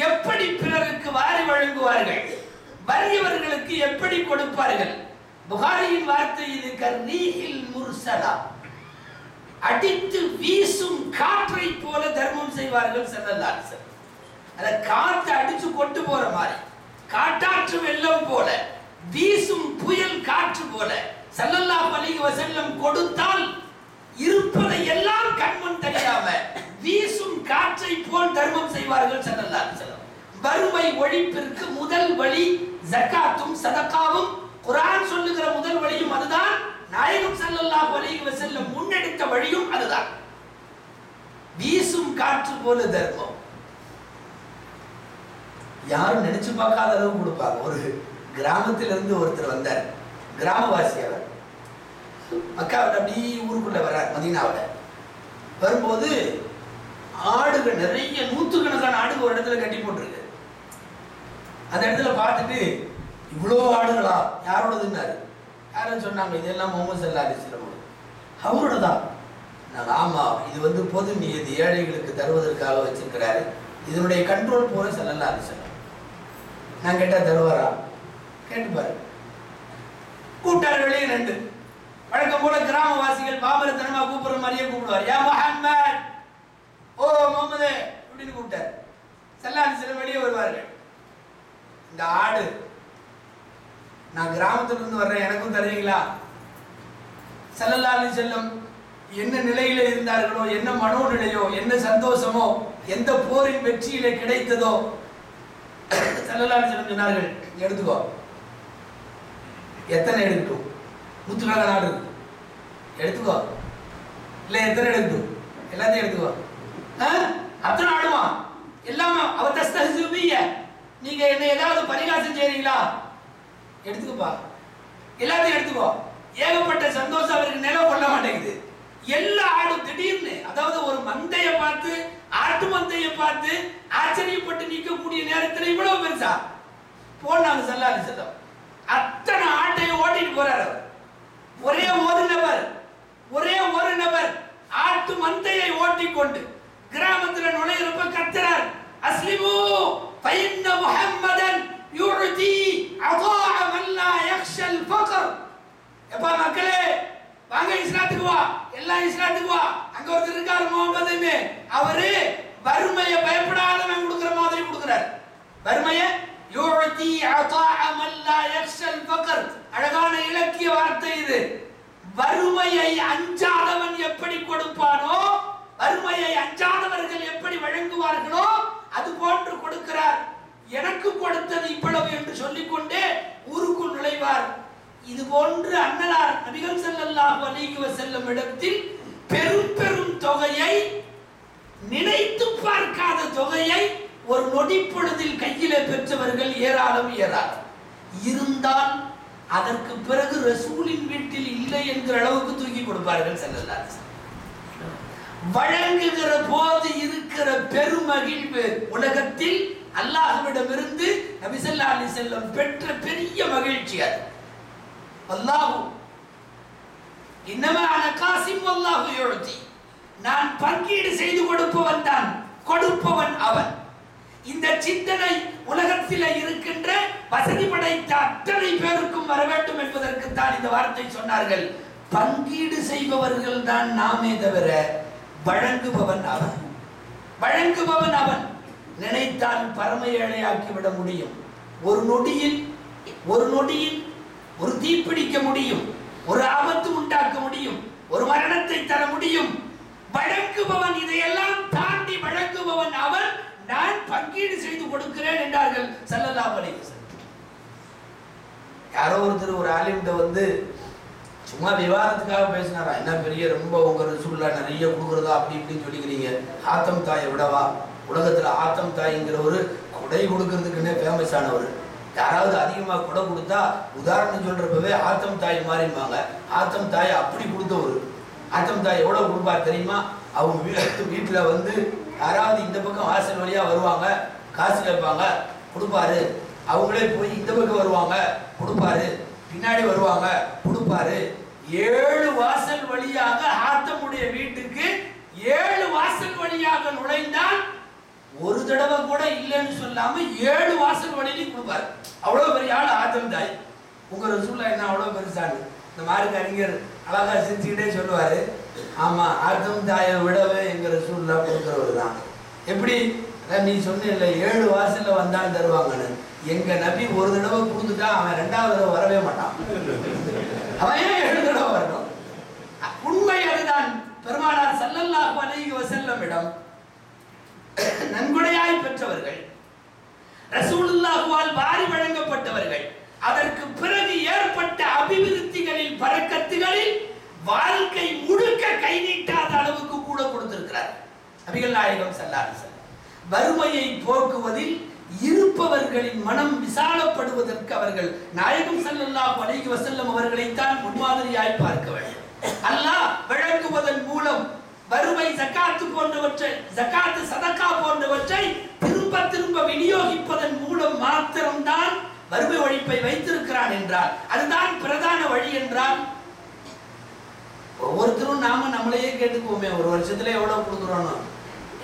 எப்படி பிறருக்கு வாரி வழங்குவார்கள், வறியவர்களுக்கு எப்படி கொடுப்பார்கள். புகாரியின் வார்த்தை இது, கர்ரீஹில் முர்சலா, அடித்து வீசும் காற்றை போல தர்மம் செய்வார்கள் ஸல்லல்லாஹு அலைஹி வஸல்லம். அத காற்று அடிச்சு கொண்டு போற மாதிரி, காட்டாற்று வெள்ளம் போல, வீசும் புயல் காற்று போல ஸல்லல்லாஹு அலைஹி வஸல்லம் கொடுத்தால் இருப்பதை எல்லாம் கண்மண் தெரியாம வீசும் காற்றை போல் தர்மம் செய்வார்கள் ஸல்லல்லாஹு அலைஹி வஸல்லம். வறுமை ஒழிப்பிற்கு முதல் வழி ஜகாத்தும் சதகாவும். குர்ஆன் சொல்லுகிற முதல் வழியும் அதுதான். நாயகம் ஸல்லல்லாஹு அலைஹி வஸல்லம் முன்னெடுத்த வழியும் அதுதான். வீசும் காற்று போல தர்மம். யாரும் நினைச்சு பார்க்காத அளவு கொடுப்பாங்க. ஒரு கிராமத்திலிருந்து ஒருத்தர் வந்தார், கிராமவாசி. அவர் மக்காவில் அப்படி ஊருக்குள்ள வர்றார், மதீனாவில் வரும்போது ஆடுகள் நிறைய, நூற்றுக்கணக்கான ஆடுகள் ஒரு இடத்துல கட்டி போட்டிருக்கு. அந்த இடத்துல பார்த்துட்டு இவ்வளோ ஆடுகளா, யாரோடதுன்னாரு. யாரும் சொன்னாங்க, இதெல்லாம் முஹம்மது ஸல்லல்லாஹு அலைஹி வஸல்லம் அவரோட தான். நாங்கள் ஆமா, இது பொது நியதி, ஏழைகளுக்கு தருவதற்காக வச்சிருக்கிறாரு, இதனுடைய கண்ட்ரோல் போற ஸல்லல்லாஹு அலைஹி வஸல்லம். நான் கேட்டா தருவாரா, கேட்டுப்பாரு. கூட்டார் வெளியே ரெண்டு, வழக்கம் போல கிராமவாசிகள் பாபரத்தனமா கூப்பிடுற மாதிரியே கூப்பிடுவார். யா முஹம்மத், ஓ முஹம்மதே அப்படின்னு கூப்பிட்டார். ஸல்லல்லாஹு அலைஹி அலைஹி வெளியே வருவார்கள். இந்த ஆடு, நான் கிராமத்திலிருந்து வர்றேன், எனக்கும் தருவீங்களா? ஸல்லல்லாஹு அலைஹி வஸல்லம் என்ன நிலையில இருந்தார்களோ, என்ன மனோநிலையோ, என்ன சந்தோஷமோ, எந்த போரின் வெற்றியில கிடைத்ததோ, ஸல்லல்லாஹு அலைஹி வஸல்லம் சொன்னார்கள், எடுத்துக்கோ. எத்தனை எடுக்கட்டும்? 100 ஆடு இருக்கு, எடுத்துக்கோ. இல்ல எத்தனை எடுக்கட்டும்? எல்லாத்தையும் எடுத்துக்கோ. அத்தனை ஆடுமா எல்லாமே அவ தஸ்தஹ்ஸிபிய, நீங்க என்ன ஏதாவது பரிகாசம் செய்றீங்களா? எடுத்துக்கப்பா, எல்லாத்தையும் எடுத்துக்கோ. ஏகப்பட்ட சந்தோஷம் அவருக்கு நிலவு கொள்ள மாட்டேங்குது. எல்லா ஆடும் திடீர்னு, அதாவது ஒரு மந்தைய பார்த்து, ஆட்டு மந்தைய பார்த்து ஆச்சரியப்பட்டு நிற்கக்கூடிய நேரத்தில் இவ்வளவு பெருசா போனாங்க ஸல்லல்லாஹு அலைஹி வஸல்லம். அத்தனை ஆட்டையும் ஓட்டிட்டு போறாரு. ஒரே ஒரு நபர் ஆட்டு மந்தையை ஓட்டிக்கொண்டு கிராமத்தில் நுழையிறப்ப கத்துறார், அஸ்லிமு ஃபைன்ன முஹம்மதன் யுதி அதாஅ மன் லா யக்ஷல் ஃபக்ர். எப்பா மக்களே, வாங்க இஸ்லாத்துக்கு வா, எல்லாம் இஸ்லாத்துக்கு வா. அங்க ஒருத்தர் இருக்காரு முகமதுன்னு, அவரு வறுமையை பயப்படாதவன் கொடுக்கிற மாதிரி கொடுக்கிறார். வறுமையை யுதி அதாஅ மன் லா யக்ஷல் ஃபக்ர். அழகான இலக்கிய வார்த்தை இது. வறுமையை அஞ்சாதவன் எப்படி கொடுப்பானோ, வறுமையை அஞ்சாதவர்கள் எப்படி வழங்குவார்களோ அது போன்று கொடுக்கிறார். எனக்கு கொடுத்தது இவ்வளவு என்று சொல்லிக்கொண்டே ஊருக்குள் நுழைவார். இது போன்று அன்னலார் நபிகள் ஸல்லல்லாஹு அலைஹி வஸல்லம் இடத்தில் பெரும் பெரும் தொகையை, நினைத்து பார்க்காத தொகையை ஒரு நொடி பொழுதில் கையிலே பெற்றவர்கள் ஏராளம். இருந்தால் அதற்கு பிறகு ரசூலின் வீட்டில் இல்லை என்கிற அளவுக்கு தூக்கி கொடுப்பார்கள் ஸல்லல்லாஹு அலைஹி வஸல்லம். வழங்குகிற போது இருக்கிற பெருமகிழ்வு உலகத்தில் அல்லாஹ்விடமிருந்து நபி ஸல்லல்லாஹு அலைஹி வஸல்லம் பெற்ற பெரிய மகிழ்ச்சி அது. அல்லாஹ் இன்னமா அன காசிம் வல்லாஹு யுதி, நான் பங்கீடு செய்து கொடுப்பவன் தான், கொடுப்பவன் அவன். இந்த சிந்தனை உலகத்தில் இருக்கின்ற வசதி படைத்த அத்தனை பேருக்கும் வர வேண்டும் என்பதற்கு தான் இந்த வார்த்தை சொன்னார்கள். பங்கீடு செய்பவர்கள் தான் நாமே தவிர வழங்குபவன் அவன். வழங்குபவன் அவன். நினைத்தால் பரம ஏழையாக்கி விட முடியும். ஒரு நொடியில் ஒரு தீப்பிடிக்க முடியும், ஒரு ஆபத்து உண்டாக்க முடியும், ஒரு மரணத்தை தர முடியும். வழங்குபவன், இதையெல்லாம் தாண்டி வழங்குபவன் அவன். நான் பங்கீடு செய்து கொடுக்கிறேன் என்றார்கள் ஸல்லல்லாஹு அலைஹி வஸல்லம். யாரோ ஒருத்தர் ஒரு ஆலிம்கிட்ட வந்து சும்மா விவாதத்துக்காக பேசினாரா, என்ன பெரிய ரொம்ப உங்க ரசூலுல்லாஹ் நிறைய கொடுக்குறதா அப்படி இப்படின்னு சொல்லிக்கிறீங்க, ஆத்தம் தாயை விடவா? உலகத்துல ஆத்தம் தாய்ங்கிற ஒரு கொடை கொடுக்கறதுக்குன்னே ஃபேமஸ் ஆனவர். யாராவது அதிகமா கொடை கொடுத்தா உதாரணம் சொல்றப்பவே ஆத்தம் தாய் மாதிரிம்பாங்க. ஆத்தம் தாய் அப்படி கொடுத்தவர். ஆத்தம் தாய் எவ்வளவு கொடுப்பார் தெரியுமா? அவங்க வீட்டுல வந்து யாராவது இந்த பக்கம் வாசல் வழியா வருவாங்க, காசு கேட்பாங்க, கொடுப்பாரு. அவங்களே போய் இந்த பக்கம் வருவாங்க, கொடுப்பாரு. பின்னாடி வருவாங்க, கொடுப்பாரு. 7 வாசல் வழியாக ஆத்தமுடைய வீட்டுக்கு 7 வாசல் வழியாக நுழைந்தால் ஒரு தடவை கூட இல்லைன்னு சொல்லாம 7 வாசல் வழியிலையும் கொடுப்பாரு. அவ்வளவு பெரிய ஆள் ஆத்தம் தாய். உங்க ரசூலுல்லாஹ் என்ன அவ்வளவு பெருசானு இந்த மாதிரி அறிஞர் அழகா சிரிச்சுக்கிட்டே சொல்லுவாரு. ஆமா, ஆத்தம் தாயை விடவே எங்க ரசூலுல்லாஹ் கொடுக்கிறவர் தான். எப்படி நீ சொன்ன 7 வாசல்ல வந்தாலும் தருவாங்கன்னு. எங்க நபி ஒரு தடவை கொடுத்துட்டா அவன் 2வது தடவை வரவே மாட்டான். அவன் ஏன் 7 தடவை வரணும்? உண்மை அதுதான். பெருமானார் ஸல்லல்லாஹு அலைஹி வஸல்லம் இடம் நன்கொடையாய் பெற்றவர்கள், ரசூலுல்லாஹ்வால் வாரி வழங்கப்பட்டவர்கள், அதற்கு பிறகு ஏற்பட்ட அபிவிருத்திகளில் பரக்கத்துகளில் வாழ்க்கை முழுக்க கை நீட்டாத அளவுக்கு கூட கொடுத்திருக்கிறார் நபிகள் நாயகம் ஸல்லல்லாஹு அலைஹி வஸல்லம். வறுமையை போக்குவதில் இருப்பவர்களின் மனம் விசாலப்படுவதற்கு அவர்கள் நாயகம் ஸல்லல்லாஹு அலைஹி வஸல்லம் அவர்களைத்தான் முன்மாதிரியாய் பார்க்க வேண்டும். அல்லாஹ் வழங்குவதன் மூலம் வறுமை, ஜகாத்து போன்றவற்றை, ஜகாத்து சதகா போன்றவற்றை திரும்ப திரும்ப விநியோகிப்பதன் மூலம் மாத்திரம்தான் வறுமை ஒழிப்பை வைத்திருக்கிறான் என்றால், அதுதான் பிரதான வழி என்றால், ஒவ்வொருத்தரும் நாம நம்மளையே கேட்டுக்குவோமே, ஒரு வருஷத்துல எவ்வளவு கொடுக்குறோம்?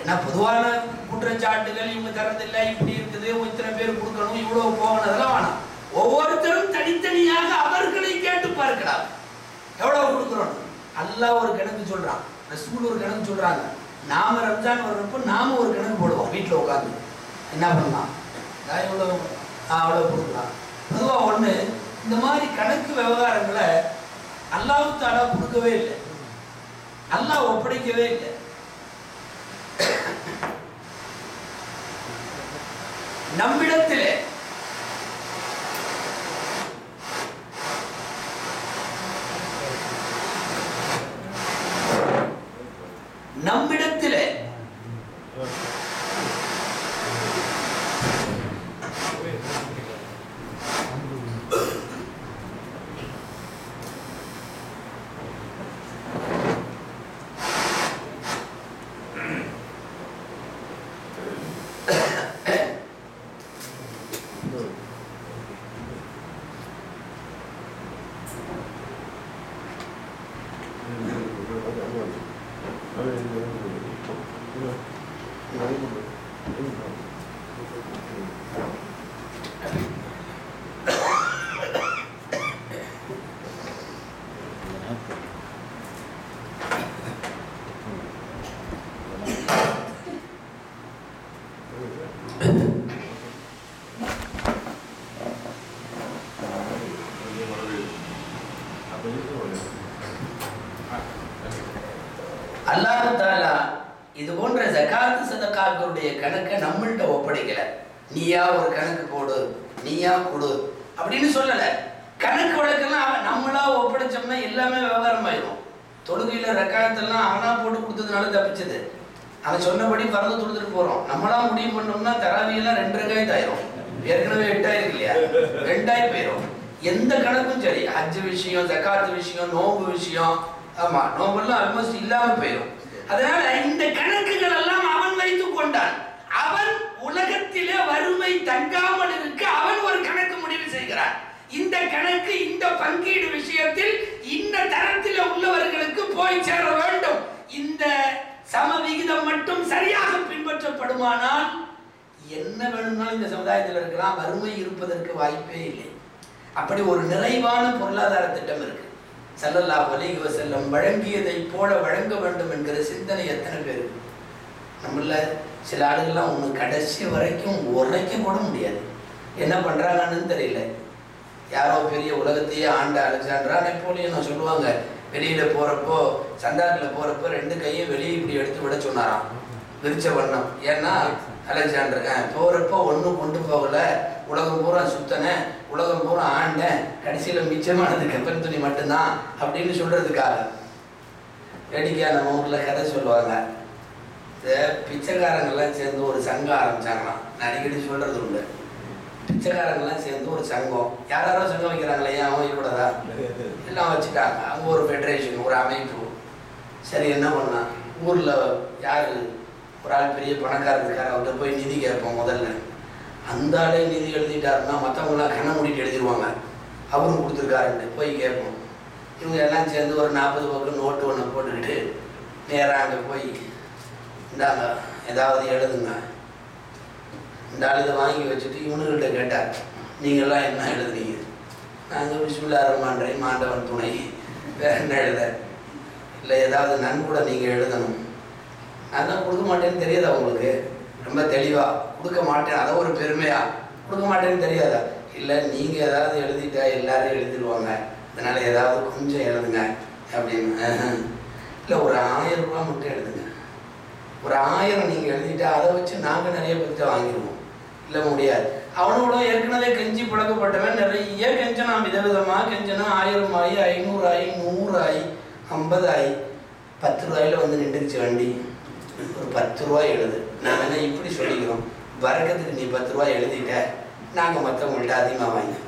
ஏன்னா பொதுவான குற்றச்சாட்டுகள், இவங்க தரதில்லை, இப்படி இருக்குது, இத்தனை பேர் கொடுக்கணும், இவ்வளவு போகணும், அதெல்லாம் வேணாம். ஒவ்வொருத்தரும் தனித்தனியாக அவர்களை கேட்டு பார்க்கிறார், எவ்வளவு கொடுக்குறோம். அல்லாஹ் ஒரு கணக்கு சொல்றான், ரசூல் ஒரு கணக்கு சொல்றாங்க. நாம ரம்ஜான் வர்றப்போ நாம ஒரு கணக்கு போடுவோம் வீட்டில் உட்காந்து. என்ன பண்ணலாம், நான் எவ்வளோ அவ்வளோ கொடுக்கலாம். பொதுவாக ஒன்று இந்த மாதிரி கணக்கு விவகாரங்களை அல்லாஹ் தஆலா கொடுக்கவே இல்லை, அல்லாஹ் ஒப்படைக்கவே இல்லை. நம்மிடத்திலே நம்மிடத்திலே அல்லாஹ் தஆலா இது போன்ற ஜகாத் சதகாக்களுடைய கணக்கை நம்மள்கிட்ட ஒப்படைக்கல. நீயா ஒரு கணக்கு போடு, நீயா கொடு அப்படின்னு சொல்லல. கணக்கு வழக்கெல்லாம் நம்மளா ஒப்படைச்சோம்னா எல்லாமே விவகாரம் ஆயிடும். தொழுகையில ரக்காயத்தெல்லாம் அவனா போட்டு கொடுத்ததுனால தப்பிச்சது. அவன் சொன்னபடி பறந்து தொழுதுட்டு போறோம். நம்மளா முடிவு பண்ணோம்னா தராவியெல்லாம் 2 ரக்காயத்து ஆயிரும். ஏற்கனவே 8 ஆயிருக்கு இல்லையா, 2 ஆகி போயிடும். எந்த கணக்கும் சரி, ஹஜ் விஷயம், ஜகாத் விஷயம், நோம்பு விஷயம், ஆமா நோம்பெல்லாம் ஆல்மோஸ்ட் இல்லாம போயிடும். அதனால இந்த கணக்குகள் எல்லாம் அவன் வைத்துக் கொண்டான். அவன் உலகத்திலே வறுமை தங்காமல் இருக்க அவன் ஒரு கணக்கு முடிவு செய்கிறான். இந்த கணக்கு இந்த பங்கீடு விஷயத்தில் இந்த தரத்தில் உள்ளவர்களுக்கு போய் சேர வேண்டும். இந்த சம விகிதம் மட்டும் சரியாக பின்பற்றப்படுமானால் என்ன வேணும்னாலும் இந்த சமுதாயத்தில் இருக்கலாம், வறுமை இருப்பதற்கு வாய்ப்பே இல்லை. அப்படி ஒரு நிறைவான பொருளாதார திட்டம் இருக்கு. ஸல்லல்லாஹு அலைஹி வஸல்லம் வழங்கியதை போல வழங்க வேண்டும் என்கிற சிந்தனை எத்தனை பேர் நம்மள. சில ஆளுகள்லாம் ஒன்று கடைசி வரைக்கும் உரைக்க கூட முடியாது, என்ன பண்றாங்கன்னு தெரியல. யாரோ பெரிய உலகத்தையே ஆண்ட அலெக்சாண்டரா நெப்போலியன் சொல்லுவாங்க, வெளியில போறப்போ சந்தாக்கில் போறப்போ 2 கையும் வெளியே இப்படி எடுத்து விட சொன்னாராம், விரிச்ச வண்ணம். ஏன்னா அலெக்சாண்டர் போறப்போ ஒன்றும் கொண்டு போகல, உலகம் பூரா சுத்தன, உலகம் பூரா ஆண்ட, கடைசியில் மிச்சமானது கப்பல் துணி மட்டும்தான் அப்படின்னு சொல்றதுக்காக. வேடிக்கையா நம்ம ஊர்ல கதை சொல்லுவாங்க, இந்த பிச்சைக்காரங்கெல்லாம் சேர்ந்து ஒரு சங்கம் ஆரம்பிச்சாங்களாம். நான் அடிக்கடி சொல்றது உண்டு. பிச்சைக்காரங்கெல்லாம் சேர்ந்து ஒரு சங்கம், யாரோ சங்கம் வைக்கிறாங்களே, ஏன் அவன் வைக்கூடாதா, எல்லாம் வச்சுட்டாங்க. அவங்க ஒரு ஃபெடரேஷன், ஒரு அமைப்பு. சரி என்ன பண்ணா, ஊர்ல யாரு ஒரு ஆள் பெரிய பணக்காரர் இருக்காரு, அவர்கிட்ட போய் நிதி கேட்போம். முதல்ல அந்த ஆளே நிதி எழுதிட்டாருன்னா மற்றவங்களாம் கண்ணை மூடிட்டு எழுதிடுவாங்க, அவரும் கொடுத்துருக்காருன்னு போய் கேட்போம். இவங்க எல்லாம் சேர்ந்து ஒரு 40 பக்கம் நோட்டு ஒன்று போட்டுக்கிட்டு நேராக அங்கே போய் இந்தாங்க ஏதாவது எழுதுங்க. இந்த ஆள் இதை வாங்கி வச்சுட்டு இவனுக்கிட்ட கேட்டார், நீங்கள்லாம் என்ன எழுதுனீங்க? நாங்கள் பிஸ்மில்லாஹ் ரஹ்மான் ரஹீம், ஆண்டவன் துணை, வேற என்ன எழுத இல்லை, ஏதாவது நன்கூட நீங்கள் எழுதணும். நான் தான் கொடுக்க மாட்டேன்னு தெரியாதா உங்களுக்கு? ரொம்ப தெளிவாக கொடுக்க மாட்டேன், அதை ஒரு பெருமையா கொடுக்க மாட்டேன்னு தெரியாதா? இல்லை நீங்கள் ஏதாவது எழுதிட்டா எல்லாரும் எழுதிடுவாங்க, அதனால் ஏதாவது கொஞ்சம் எழுதுங்க அப்படின்னு. இல்லை ஒரு 1000 ரூபா மட்டும் எழுதுங்க, ஒரு 1000 நீங்கள் எழுதிட்டா அதை வச்சு நாங்கள் நிறைய பேர்த்த வாங்கிடுவோம். இல்லை முடியாது. அவனோட ஏற்கனவே கெஞ்சி பழக்கப்பட்டவன் நிறைய கெஞ்சனான், விதவிதமாக கெஞ்சனா. 1000 ஆகி 500 ஆகி 100 ஆகி 50 ஆகி 10 ரூபாயில வந்து நின்றுச்சு வண்டி. ஒரு 10 ரூபாய் எழுது. நான் என்ன இப்படி சொல்லிக்கிறோம், வரக்கத்துக்கு நீ 10 ரூபாய் எழுதிட்ட, நாங்கள் மற்றவங்கள்ட்ட அதிகமாக வாங்கி.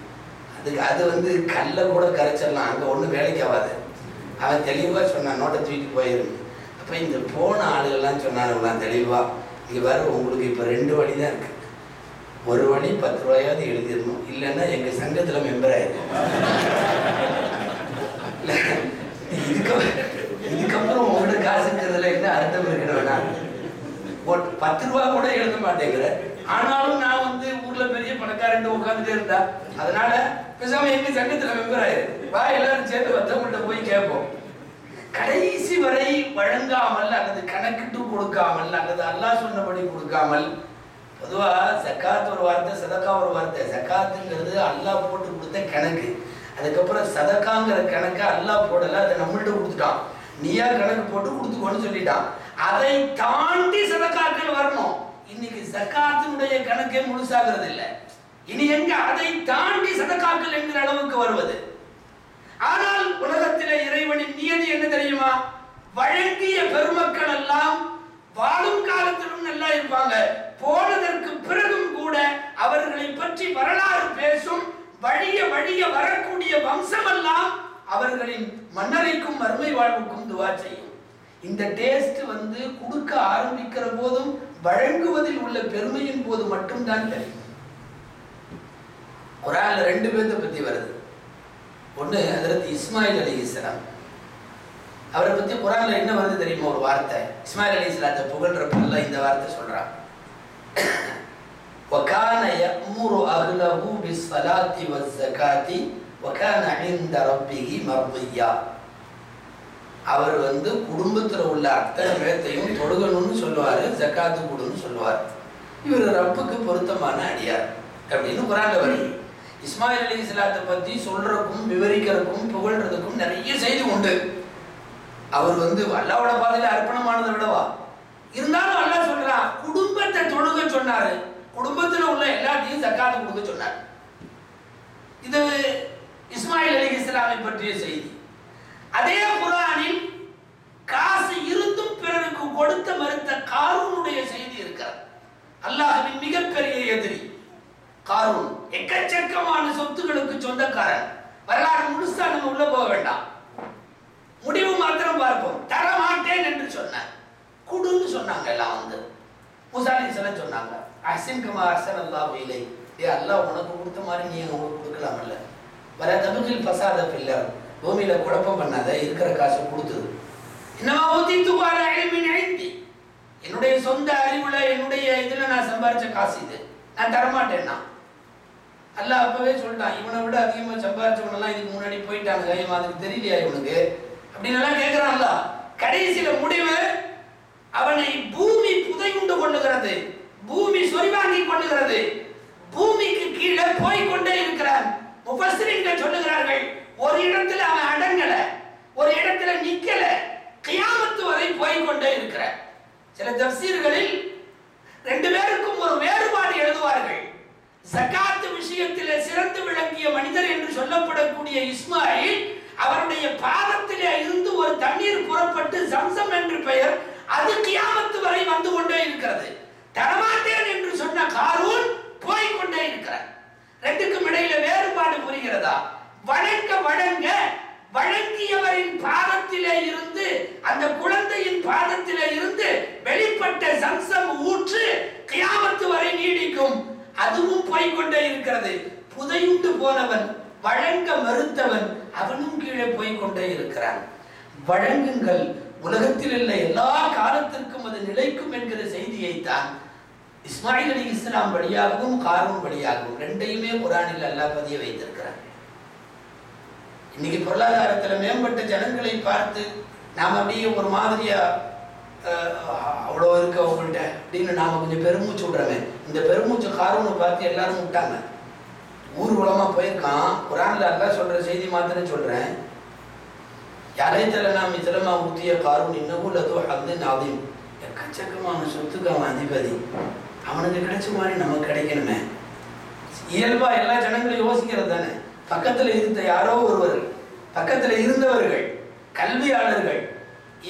அது வந்து கல்லை கூட கரைச்சிடலாம், அங்கே ஒன்றும் வேலைக்கு ஆகாது. அவன் தெளிவாக சொன்னான், நோட்டை தூக்கிட்டு போயிருந்து. அப்போ இந்த போன ஆளுகள்லாம் சொன்னானுங்களாம் தெளிவாக, இங்கே வர உங்களுக்கு இப்போ 2 வழி தான் இருக்குது. ஒரு வழி 10 ரூபாயாவது எழுதிடணும், இல்லைன்னா எங்கள் சங்கத்தில் மெம்பர் ஆயிடும். இதுக்கப்புறம் உங்களோட காசுங்கிறதுல என்ன அர்த்தம் இருக்கணும்னா, 10 ரூபா கூட எழுத மாட்டேங்கிற, ஆனாலும் நான் வந்து ஊர்ல பெரிய பணக்காரன் உட்காந்துட்டே இருந்தா, அதனால பேசாம எங்க சங்கத்துல மெம்பர் ஆயிரு, வா எல்லாரும் சேர்ந்து மற்றவங்கள்ட்ட போய் கேட்போம். கடைசி வரை வழங்காமல் அல்லது கணக்கிட்டு கொடுக்காமல் அல்லது அல்லாஹ் சொன்னபடி கொடுக்காமல் பொதுவா ஜக்காத் ஒரு வார்த்தை, சதக்கா ஒரு வார்த்தை. ஜக்காத்துங்கிறது அல்லாஹ் போட்டு கொடுத்த கணக்கு. அதுக்கப்புறம் சதக்காங்கிற கணக்கை அல்லாஹ் போடல, அதை நம்மள்ட்ட கொடுத்துட்டான். நீயா கணக்கு போட்டு கொடுத்துக்கோன்னு சொல்லிட்டான். அதை தாண்டி சதக்காக்கள் வரணும். இன்னைக்கு ஜக்காத்தினுடைய கணக்கே முழுசாகிறது இல்லை. இனி எங்க அதை தாண்டி சதக்காக்கள் என்கிற அளவுக்கு வருவது? ஆனால் உலகத்திலே இறைவனின் நியதி என்ன தெரியுமா? வழங்கிய பெருமக்கள் எல்லாம் வாழும் காலத்திலும் நல்லா இருப்பாங்க, போனதற்கு பிறகும் கூட அவர்களை பற்றி வரலாறு பேசும். வழிய வழிய வரக்கூடிய வம்சம் எல்லாம் அவர்களின் மன்னரைக்கும் மறுமை வாழ்வுக்கும் துவா செய்யும். இந்த டேஸ்ட் கொடுக்க ஆரம்பிக்கிற போதும் வழங்குவதில் உள்ள பெருமையின் போது மட்டும்தான் தெரியும். குர்ஆன்ல 2 பேர்த்த பத்தி வருது. ஒண்ணு ஹஜ்ரத் இஸ்மாயில் அலைஹிஸ்ஸலாம். அவரை பத்தி குர்ஆன்ல என்ன வருது தெரியுமா? ஒரு வார்த்தை. இஸ்மாயில் அலைஹிஸ்ஸலாத்தை புகழ்றப்ப அல்லாஹ் இந்த வார்த்தை சொல்றான். وَكَانَ يَأْمُرُ أَهْلَهُ بِالصَّلَاةِ وَالزَّكَاةِ وَكَانَ عِندَ رَبِّهِ مَرْضِيًّا. அவர் குடும்பத்துல உள்ள அத்தனை பேர்த்தையும் தொழுகணும்னு சொல்லுவாரு, ஜக்காத்து கொடுன்னு சொல்லுவார். இவர் ரப்புக்கு பொருத்தமான அடியார் அப்படின்னு குர்ஆன்ல வருது. இஸ்மாயில் அலைஹிஸ்ஸலாத்தை பத்தி சொல்றதுக்கும் விவரிக்கிறதுக்கும் புகழ்றதுக்கும் நிறைய செய்தி உண்டு. அவர் அல்லாஹ்வோட பாதையில அர்ப்பணமானதை விடவா இருந்தாலும் அல்லாஹ் சொல்றான், குடும்பத்தை தொழுக சொன்னாரு, குடும்பத்துல உள்ள எல்லாத்தையும் ஜக்காத்து கொடுக்க சொன்னார். இது இஸ்மாயில் அலைஹிஸ்ஸலாமை பற்றிய செய்தி. அதே குர்ஆனில் காசு இருந்தும் பிறருக்கு கொடுத்த மறுத்த காரூனுடைய செய்தி இருக்கிறது. அல்லாஹ்வின் மிகப்பெரிய எதிரி காரூன். எக்கச்சக்கமான சொத்துக்களுக்கு சொந்தக்காரன். வரலாறு முழுசா நம்ம உள்ள போக வேண்டாம், முடிவு மாத்திரம் பார்ப்போம். தர மாட்டேன் என்று சொன்ன குடுன்னு சொன்னாங்க. எல்லாம் மூசா அலைஹிஸ்ஸலாம் சொன்னாங்க, அஹ்சின் கமா அஹ்ஸனல்லாஹு இலைக். அல்லாஹ் உனக்கு கொடுத்த மாதிரி நீ உங்களுக்கு கொடுக்கலாம்ல. வல தபகில் ஃபஸாத ஃபில் அர்த். பூமியில குழப்பம் பண்ணாத, இருக்கிற காசு கொடுத்துரு. இன்னமா ஊதிது அலா இல்மின் இந்தி. என்னுடைய சொந்த அறிவுல என்னுடைய இதுல நான் சம்பாரிச்ச காசு இது, நான் தரமாட்டேன்னா. அல்லாஹ் அப்பவே சொல்லிட்டான், இவனை விட அதிகமா சம்பாரிச்சவனெல்லாம் இதுக்கு முன்னாடி போயிட்டாங்க, அதுக்கு தெரியலையா இவனுக்கு அப்படின்னு எல்லாம் கேட்கிறான்ல. கடைசியில முடிவு, அவனை பூமி புதையுண்டு கொள்ளுகிறது, பூமி சொரிவாங்கி கொள்ளுகிறது, பூமிக்கு கீழே போய்கொண்டே இருக்கிறான். முஃபஸ்ஸிரீன்கள் சொல்லுகிறார்கள், ஒரு இடத்துல அவன் அடங்கல, ஒரு இடத்துல நிக்கல, கியாமத்து வரை போய்கொண்டே இருக்கிற. சில தஃசீர்களில் 2 பேருக்கும் ஒரு வேறுபாடு எழுதுவார்கள். ஜகாத் விஷயத்திலே சிறந்து விளங்கிய மனிதர் என்று சொல்லப்படக்கூடிய இஸ்மாயில், அவருடைய பாதத்திலே இருந்து ஒரு தண்ணீர் புறப்பட்டு ஜம்சம் என்று பெயர், அது கியாமத்து வரை வந்து கொண்டே இருக்கிறது. தரமாட்டேன் என்று சொன்ன காரூன் போய்கொண்டே இருக்கிறார். 2க்கும் இடையில வேறுபாடு புரிகிறதா? வணங்க வணங்க வழங்கியவரின் பாதத்திலே இருந்து, அந்த குழந்தையின் பாதத்திலே இருந்து வெளிப்பட்ட ஜம்சம் ஊற்று கியாமத்து வரை நீடிக்கும். அதுவும் போய்கொண்டே இருக்கிறது. புதையுண்டு போனவன், வழங்க மறுத்தவன், அவனும் கீழே போய்கொண்டே இருக்கிறான். வழங்குங்கள், உலகத்தில் உள்ள எல்லா காலத்திற்கும் அது நிலைக்கும் என்கிற செய்தியைத்தான் இஸ்மாயில் அலைஹிஸ்ஸலாம் வழியாகவும் காரூன் வழியாகவும் 2யுமே குர்ஆனில் அல்லாஹ் பதிய வைத்திருக்கிறார். இன்னைக்கு பொருளாதாரத்துல மேம்பட்ட ஜனங்களை பார்த்து நாம அப்படியே ஒரு மாதிரியா அவ்வளோ இருக்க அவங்கள்ட்ட அப்படின்னு நாம கொஞ்சம் பெருமூச்சு விடுறோமே. இந்த பெருமூச்சு காரூனை பார்த்து எல்லாரும் விட்டாங்க. ஊர்வலமா போயிருக்கான். குர்ஆன்ல அல்லாஹ் சொல்ற செய்தி மாத்திரம் சொல்றேன். யாரைத்தல நாம் இஸ்லாமா ஊத்திய காரூன் இன்னமும் லது ஹத்தின் அதீம். எக்கச்சக்கமான சொத்துக்கு அவன் அதிபதி, அவனுக்கு கிடைச்ச மாதிரி நமக்கு கிடைக்கணுமே. இயல்பா எல்லா ஜனங்களும் யோசிக்கிறது தானே. பக்கத்துல இருந்த யாரோ ஒருவர், பக்கத்துல இருந்தவர்கள், கல்வியாளர்கள்,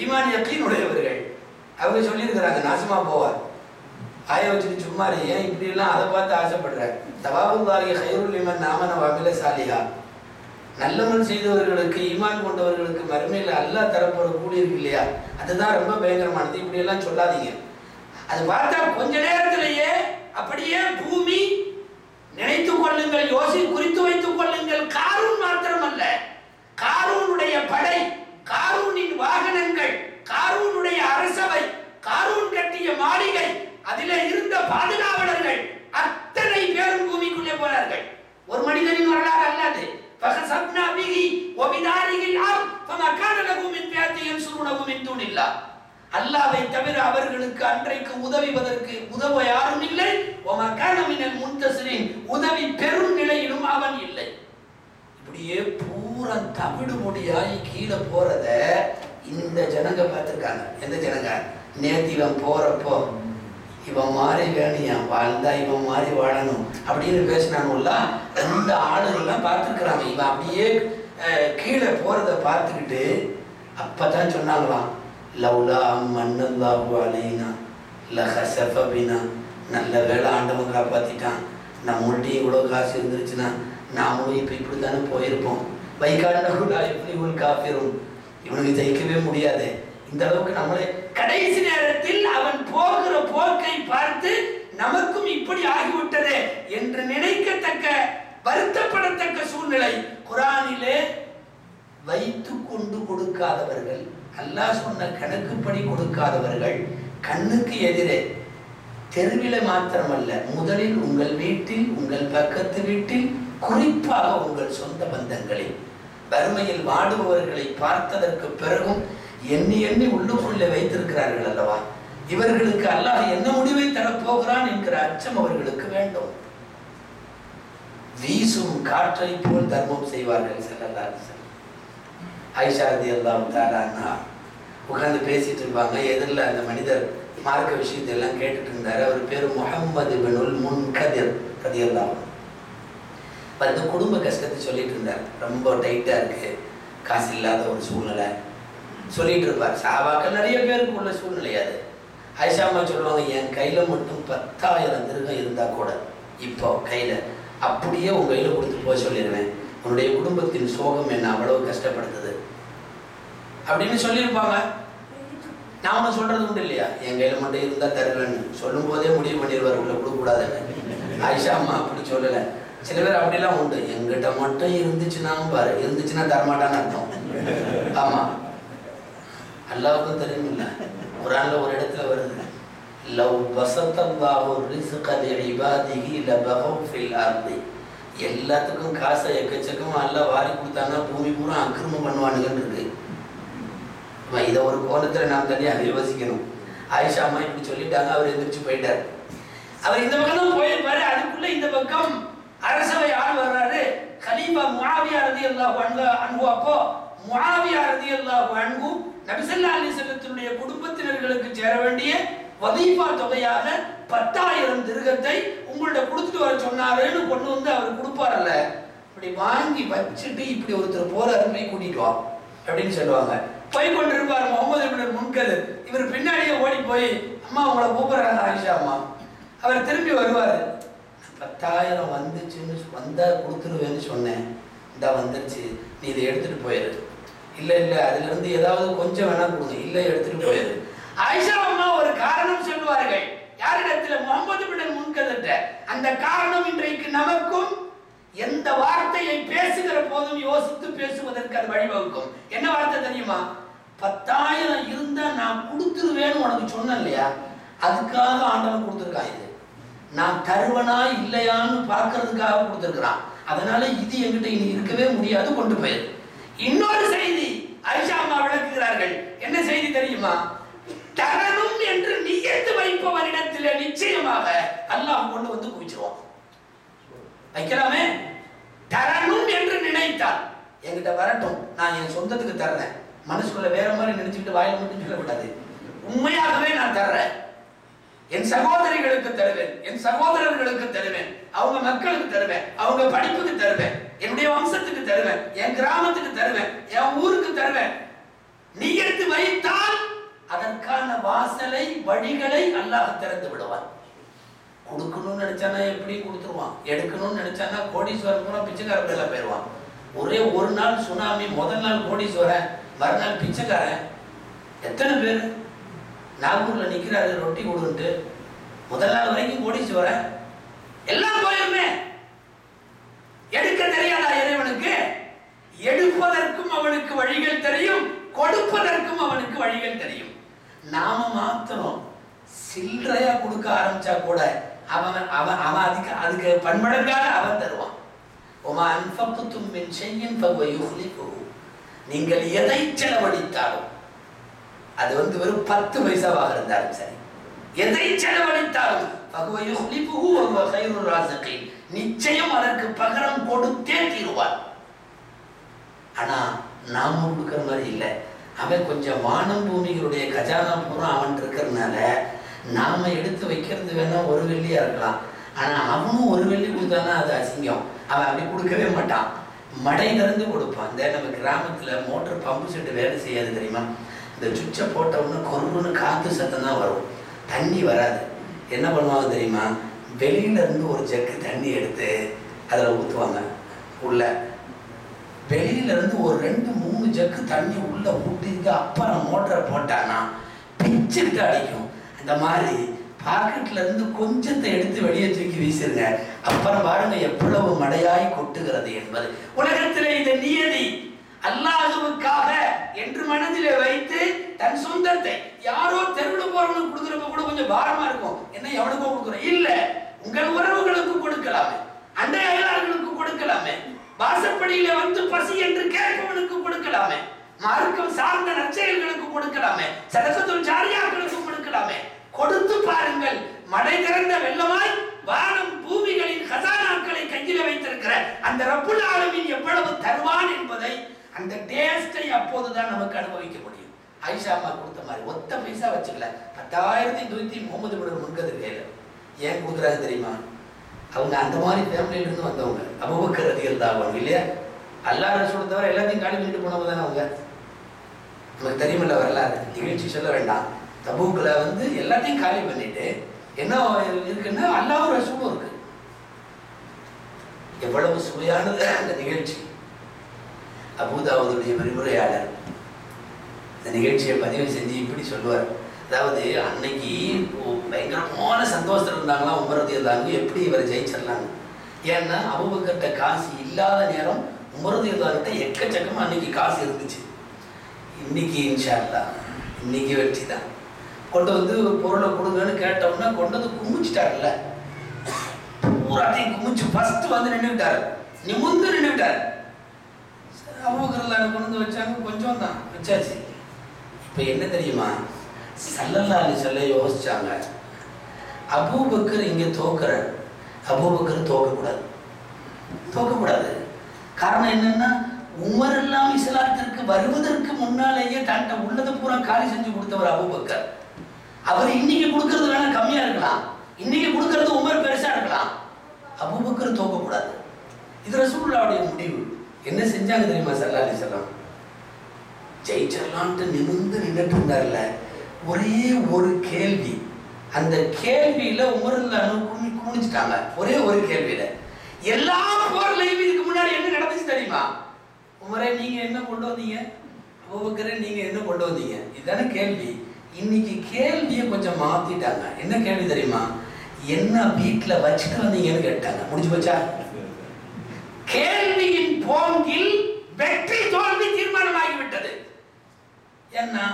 ஈமான் யக்கீன் உடையவர்கள், அவங்க சொல்லியிருக்கிறாங்க, நாசமா போவார், ஆய வச்சுட்டு சும்மா ஏன் இப்படி எல்லாம் அதை பார்த்து ஆசைப்படுற. தவாபுல்லாஹி கைருல் லிமன் ஆமன வஅமில சாலிஹா. நல்லமல் செய்தவர்களுக்கு, ஈமான் கொண்டவர்களுக்கு மறுமையில் அல்லாஹ் தரப்போற கூலி இருக்கு இல்லையா, அதுதான் ரொம்ப பயங்கரமானது. இப்படி எல்லாம் சொல்லாதீங்க. அது பார்த்தா கொஞ்ச நேரத்திலேயே அப்படியே பூமி நினைத்துக் கொள்ளுங்கள், குறித்து வைத்துக் கொள்ளுங்கள். காரூன் மாத்திரம் அல்ல, காரூனுடைய படை, காரூனின் வாகனங்கள், காரூனுடைய அரசவை, காரூன் கட்டிய மாளிகை, அதிலே இருந்த பாதுகாவலர்கள் அத்தனை பேரும் பூமிக்குள்ளே போனார்கள். ஒரு மனிதனின் வரலாறு அல்லாது. فَخَسَفْنَا بِهِ وَبِدَارِهِ الْأَرْضَ فَمَا كَانَ لَهُ مِنْ فِئَةٍ يَنْصُرُونَهُ مِنْ دُونِ اللَّهِ. அல்லாஹ்வை தவிர அவர்களுக்கு அன்றைக்கு உதவ யாரும் இல்லை, உதவி பெரும் நிலையிலும் அவன் இல்லை. இப்படியே பூரா தவிடு முடியாய் கீழே போறத இந்த ஜனங்க பார்த்திருக்காங்க. எந்த ஜனங்க? நேத்து இவன் போறப்போ இவன் மாறி வேணியா வாழ்ந்தா இவன் மாறி வாழணும் அப்படின்னு பேசினானுல்ல, அந்த ஆளுகள்லாம் பார்த்துருக்குறாங்க. இவன் அப்படியே கீழே போறத பார்த்துக்கிட்டு அப்பதான் சொன்னாங்களாம், லவ்லா மன்னல்லாஹு அலைனா லஹஸஃப பினா. நல்ல வேலை ஆண்டவன் காப்பாத்திட்டான். நம்மள்கிட்ட இவ்வளோ காசு இருந்துருச்சுன்னா நாமளும் இப்போ இப்படி தானே போயிருப்போம். வைகாண்டகுலா எப்படி உள் காப்பிரும், இவனுக்கு ஜெயிக்கவே முடியாது. இந்த அளவுக்கு நம்மளே கடைசி நேரத்தில் அவன் போகிற போக்கை பார்த்து நமக்கும் இப்படி ஆகிவிட்டதே என்று நினைக்கத்தக்க வருத்தப்படத்தக்க சூழ்நிலை. குரானிலே வைத்து கொண்டு கொடுக்காதவர்கள், அல்லாஹ் சொன்ன கணக்குப்படி கொடுக்காதவர்கள், கண்ணுக்கு எதிரே தெருவில மாத்திரமல்ல, முதலில் உங்கள் வீட்டில், உங்கள் பக்கத்து வீட்டில், குறிப்பாக உங்கள் சொந்த பந்தங்களில் வறுமையில் வாடுபவர்களை பார்த்ததற்கு பிறகும் எண்ணி எண்ணி உள்ளுக்குள்ளே வைத்திருக்கிறார்கள் அல்லவா, இவர்களுக்கு அல்லாஹ் என்ன முடிவை தரப்போகிறான் என்கிற அச்சம் அவர்களுக்கு வேண்டும். வீசும் காற்றை போல் தர்மம் செய்வார்கள். ஸல்லல்லாஹு அலைஹி வஸல்லம் ஆயிஷா ரலியல்லாஹு தஆலா அன்ஹா உட்கார்ந்து பேசிட்டு இருப்பாங்க. எதிரில் அந்த மனிதர் மார்க்க விஷயத்தை எல்லாம் கேட்டுட்டு இருந்தாரு. அவர் பேரு முஹம்மது இப்னுல் முன்கதிர் ரலியல்லாஹு அன்ஹு. அந்த குடும்ப கஷ்டத்தை சொல்லிட்டு இருந்தார். ரொம்ப டைட்டா இருக்கு, காசு இல்லாத ஒரு சூழ்நிலை சொல்லிட்டு இருப்பார். சஹாபாக்கள் நிறைய பேருக்கு உள்ள சூழ்நிலை அது. ஆயிஷா அம்மா சொல்லுவாங்க, என் கையில மட்டும் 10,000 திருகம் இருந்தா கூட இப்போ கையில அப்படியே உங்க கையில கொடுத்து போக சொல்லிடுவேன். உன்னுடைய குடும்பத்தின் சோகம் என்ன அவ்வளவு கஷ்டப்படுத்துது அப்படின்னு சொல்லியிருப்பாங்க. நான் ஒன்றும் சொல்றது உண்டு இல்லையா, என் கையில மட்டும் இருந்தா தருவேன்னு சொல்லும் போதே முடிவு பண்ணிடுவார், உள்ள கொடுக்க கூடாதுன்னு. ஆயிஷா அம்மா அப்படி சொல்லலை. சில பேர் அப்படிலாம் உண்டு, எங்கிட்ட மட்டும் இருந்துச்சுன்னா பாரு, இருந்துச்சுன்னா தரமாட்டான்னு அர்த்தம். ஆமா, அல்லாஹ்வுக்கும் தெரியும் இல்ல, குர்ஆன்ல ஒரு இடத்துல வருது, லவ் பஸத்தல்லாஹு ரிஸ்க லிஇபாதிஹி லபகவ் ஃபில் அர்தி. எல்லாத்துக்கும் காசை எக்கச்சக்கமா அல்லாஹ் வாரி கொடுத்தான்னா பூமி பூரா அக்கிரமம் பண்ணுவானுங்கன்னு இருக்கு. இதை ஒரு கோணத்துல நாம் தனியாக யோசிக்கணும். ஆயிஷா அம்மா இப்படி சொல்லிட்டாங்க, அவர் எந்திரிச்சு போயிட்டார். அவர் இந்த பக்கம் தான் போயிருப்பாரு. அதுக்குள்ள இந்த பக்கம் அரசவை ஆள் வர்றாரு. கலீஃபா முஆவியா ரலியல்லாஹு அன்ஹு. அப்போ முஆவியா ரலியல்லாஹு அன்ஹு நபி ஸல்லல்லாஹு அலைஹி வஸல்லத்துடைய குடும்பத்தினர்களுக்கு சேர வேண்டிய வதீஃபா தொகையாக 10,000 திருகத்தை உங்கள்ட்ட கொடுத்துட்டு வர சொன்னாருன்னு கொண்டு வந்து அவர் கொடுப்பார்ல, இப்படி வாங்கி வச்சுட்டு இப்படி ஒருத்தர் போறாரு, போய் கூட்டிட்டு வா அப்படின்னு சொல்லுவாங்க. போய் கொண்டிருப்பார் முகமது இப்னுல் முன்கதிர். இவர் பின்னாடியே ஓடி போய், அம்மா உங்களை கூப்பிடுறாங்க ஆயிஷா அம்மா. அவர் திரும்பி வருவார், 10,000 வந்துச்சுன்னு வந்தா கொடுத்துருவேன்னு சொன்னேன், இந்த வந்துருச்சு, நீ இதை எடுத்துட்டு போயிரு. இல்லை இல்லை, அதுல இருந்து ஏதாவது கொஞ்சம் வேணா கொடுங்க, இல்லை எடுத்துட்டு போயிரு. ஆயிஷா அம்மா ஒரு காரணம் சொல்லுவார்கள். யாரிடத்துல? முகமது இப்னுல் முன்கதிர்ட்ட. அந்த காரணம் இன்றைக்கு நமக்கும் எந்த வார்த்தையை பேசுகிற போதும் யோசித்து பேசுவதற்கு அது வழிவகுக்கும். என்ன வார்த்தை தெரியுமா? 10,000 இருந்தா நான் கொடுத்துருவேன்னு உனக்கு சொன்னேன் இல்லையா, அதுக்காக ஆண்டவன் கொடுத்துருக்கான். இது நான் தருவனா இல்லையான்னு பார்க்கறதுக்காக கொடுத்துருக்கிறான். அதனால இது என்கிட்ட இனி இருக்கவே முடியாது, கொண்டு போயிரு. இன்னொரு செய்தி ஆயிஷா அம்மா விளக்குகிறார்கள். என்ன செய்தி தெரியுமா? தரணும் என்று நியத்து வைப்பவரிடத்தில் நிச்சயமாக அல்லாஹ் கொண்டு வந்து குவிச்சிருவான். வைக்கலாமே. தரணும் என்று நினைத்தால் என்கிட்ட வரட்டும், நான் என் சொந்தத்துக்கு தர்றேன். மனசுக்குள்ள வேற மாதிரி நினைச்சுக்கிட்டு வாயில மட்டும் சொல்லக்கூடாது. உண்மையாகவே நான் தர்றேன், என் சகோதரிகளுக்கு தருவேன், என் சகோதரர்களுக்கு தருவேன், அவங்க மக்களுக்கு தருவேன், அவங்க படிப்புக்கு தருவேன், என்னுடைய வம்சத்துக்கு தருவேன், என் கிராமத்துக்கு தருவேன், என் ஊருக்கு தருவேன். நியத்து வைத்தால் அதற்கான வாசலை வழிகளை அல்லாஹ் திறந்து விடுவான். கொடுக்கணும்னு நினைச்சானா எப்படி கொடுத்துருவான், எடுக்கணும்னு நினைச்சானா கோடீஸ்வரன் பூரா பிச்சைக்கார பேர்ல போயிடுவான். ஒரே ஒரு நாள் சுனாமி, முதல் நாள் கோடீஸ்வரன், மறுநாள் பிச்சைக்காரன். எத்தனை பேர் நாகூர்ல நிக்கிறாரு ரொட்டி கொடுன்ட்டு, முதல் நாள் வரைக்கும் கோடீஸ்வரன், எல்லாம் போயிருமே. எடுக்க தெரியாதா இறைவனுக்கு? எடுப்பதற்கும் அவனுக்கு வழிகள் தெரியும், கொடுப்பதற்கும் அவனுக்கு வழிகள் தெரியும். நாம மாத்திரம் சில்லறையா கொடுக்க ஆரம்பிச்சா கூட அவன் அவன் அவன் அதுக்கு பன்மடங்காக அவன் தருவான். ஒமா அன்ஃபக்தும் மின் ஷைஇன் ஃபஹுவ யுக்லிஃபுஹு. நீங்கள் எதை செலவழித்தாலும் அது வெறும் 10 பைசாவாக இருந்தாலும் சரி, எதை செலவழித்தாலும் நிச்சயம் அதற்கு பகரம் கொடுத்தே தீருவார். ஆனா நாம கொடுக்கிற மாதிரி இல்லை. அவன் கொஞ்சம் வானம் பூமிகளுடைய கஜானா பூரா அவன் இருக்கிறதுனால நாம எடுத்து வைக்கிறது வேணா ஒரு வெள்ளியா இருக்கலாம். ஆனா அவனும் ஒரு வெள்ளி கொடுத்தானா அது அசிங்கம். அவன் அப்படி கொடுக்கவே மாட்டான், மடை திறந்து கொடுப்பான். இந்த நம்ம கிராமத்துல மோட்டர் பம்பு செட்டு வேலை செய்யாது தெரியுமா? இந்த சுவிட்சை போட்டவுடனே கொருன்னு காத்து சத்தம் தான் வரும், தண்ணி வராது. என்ன பண்ணுவாங்க தெரியுமா? வெளியில இருந்து ஒரு ஜக்கு தண்ணி எடுத்து அதில் ஊற்றுவாங்க. உள்ள வெளியில இருந்து ஒரு 2-3 ஜக்கு தண்ணி உள்ள ஊட்டிட்டு அப்புறம் மோட்டரை போட்டானா பிச்சுக்கிட்டு அடிக்கும். அந்த மாதிரி பாக்கெட்ல இருந்து கொஞ்சத்தை எடுத்து வெளியே தூக்கி வீசிருங்க, அப்புறம் பாருங்க எவ்வளவு மடையாய் கொட்டுகிறது என்பது. உலகத்திலே இந்த நியதி அல்லாஹ்வுக்காக என்று மனதிலே வைத்து தன் சொந்தத்தை யாரோ தெருவில் போறவனுக்கு கொடுக்குறப்ப கூட கொஞ்சம் பாரமா இருக்கும். என்ன எவனுக்கோ கொடுக்குறோம் இல்ல, உங்கள் உறவுகளுக்கு கொடுக்கலாமே, அண்டை அயலார்களுக்கு கொடுக்கலாமே, வாசப்படியில வந்து பசி என்று கேட்பவனுக்கு கொடுக்கலாமே, மார்க்கம் சார்ந்த நற்செயல்களுக்கு கொடுக்கலாமே, சதகத்துல் ஜாரியாக்களுக்கு கொடுக்கலாமே. கொடுத்து பாருங்கள், மடை திறந்த வெள்ளமாய் வானம் பூமிகளின் கசானாக்களை கையில வைத்திருக்கிற அந்த ரப்புல் ஆலமீன் எவ்வளவு தருவான் என்பதை, அந்த டேஸ்டை அப்போதுதான் நமக்கு அனுபவிக்க முடியும். ஆயிஷா அம்மா கொடுத்த மாதிரி ஒத்த பைசா வச்சுக்கல, 10,000 தூக்கி முகமது பின் முன்கது வேலை. ஏன் கொடுக்குறாங்க தெரியுமா? அவங்க அந்த மாதிரி ஃபேமிலியில இருந்து வந்தவங்க. அபூபக்கர் ரலியல்லாஹு அன்ஹு இல்லையா, அல்லாஹ் ரசூல் தவிர எல்லாத்தையும் காலி பண்ணிட்டு போனவங்க தானே அவங்க. நமக்கு தெரியுமில்ல வரலாறு, நிகழ்ச்சி சொல்ல வேண்டாம். தபூக்ல வந்து எல்லாத்தையும் காலி பண்ணிட்டு என்ன இருக்குன்னா அல்லாஹ் ரசூலும் இருக்கு. எவ்வளவு சுவையானது அந்த நிகழ்ச்சி. அபூதாவுடைய விரிவுரையாளர் இந்த நிகழ்ச்சியை பதிவு செஞ்சு இப்படி சொல்லுவார். அதாவது அன்னைக்கு பயங்கரமான சந்தோஷத்தில் இருந்தாங்களா உமர் ரலியல்லாஹு அன்ஹு, எப்படி இவரை ஜெயிச்சிடலாங்க. ஏன்னா அபூபக்கர்ட்ட காசு இல்லாத நேரம் உமர் ரலியல்லாஹு அன்ஹு எக்கச்சக்கமா அன்னைக்கு காசு இருந்துச்சு. இன்னைக்கு இன்ஷா அல்லாஹ் இன்னைக்கு வெற்றி தான். கொண்டு வந்து பொருளை கொடுங்கன்னு கேட்டோம்னா கொண்டு வந்து குமிச்சிட்டாருல்ல, பூராத்தையும் குமிச்சு ஃபர்ஸ்ட் வந்து நின்றுட்டாரு, நிமிர்ந்து நின்றுட்டாரு. அபூபக்கர் கொண்டு வந்து வச்சாங்க, கொஞ்சம் தான் வச்சாச்சு. இப்போ என்ன தெரியுமா, ஸல்லல்லாஹு அலைஹி வஸல்லம் யோசிச்சாங்க, அபூபக்கர் இங்கே தோக்குறார், அபூபக்கர் தோக்கக்கூடாது, தோக்கக்கூடாது. காரணம் என்னன்னா, உமர் எல்லாம் இஸ்லாத்திற்கு வருவதற்கு முன்னாலேயே தன்ட்ட உள்ளதை பூரா காலி செஞ்சு கொடுத்தவர் அபூபக்கர். அவர் இன்னைக்கு கொடுக்கறது வேணா கம்மியா இருக்கலாம், இன்னைக்கு கொடுக்கறது உமர் பெருசா இருக்கலாம், அபூபக்கர் தோக்கக்கூடாது. இது ரசூலுல்லாஹ்வுடைய முடிவு. என்ன செஞ்சாங்க தெரியுமா? ஸல்லல்லாஹு அலைஹி வஸல்லம் ஜெயிச்சிடலான்ட்டு நிமிர்ந்து நின்றுட்டு இருந்தார்ல, ஒரே ஒரு கேள்வி, அந்த கேள்வியில உமர் ரலியல்லாஹு அன்ஹு குனிஞ்சிட்டாங்க. ஒரே ஒரு கேள்வியில எல்லா போர்லையும் இதுக்கு முன்னாடி என்ன நடந்துச்சு தெரியுமா? உமரே நீங்க என்ன கொண்டு வந்தீங்க, அபூபக்கரே நீங்க என்ன கொண்டு வந்தீங்க, இதுதானே கேள்வி. இன்னைக்கு கேள்வியை கொஞ்சம் மாத்திட்டாங்க. என்ன கேள்வி தெரியுமா? என்ன வீட்டுல வச்சுட்டு வந்தீங்கன்னு கேட்டாங்க. முடிஞ்சு போச்சா? கேள்வியின் போங்கில் வெற்றி தோல்வி தீர்மானமாகிவிட்டது. ஏன்னா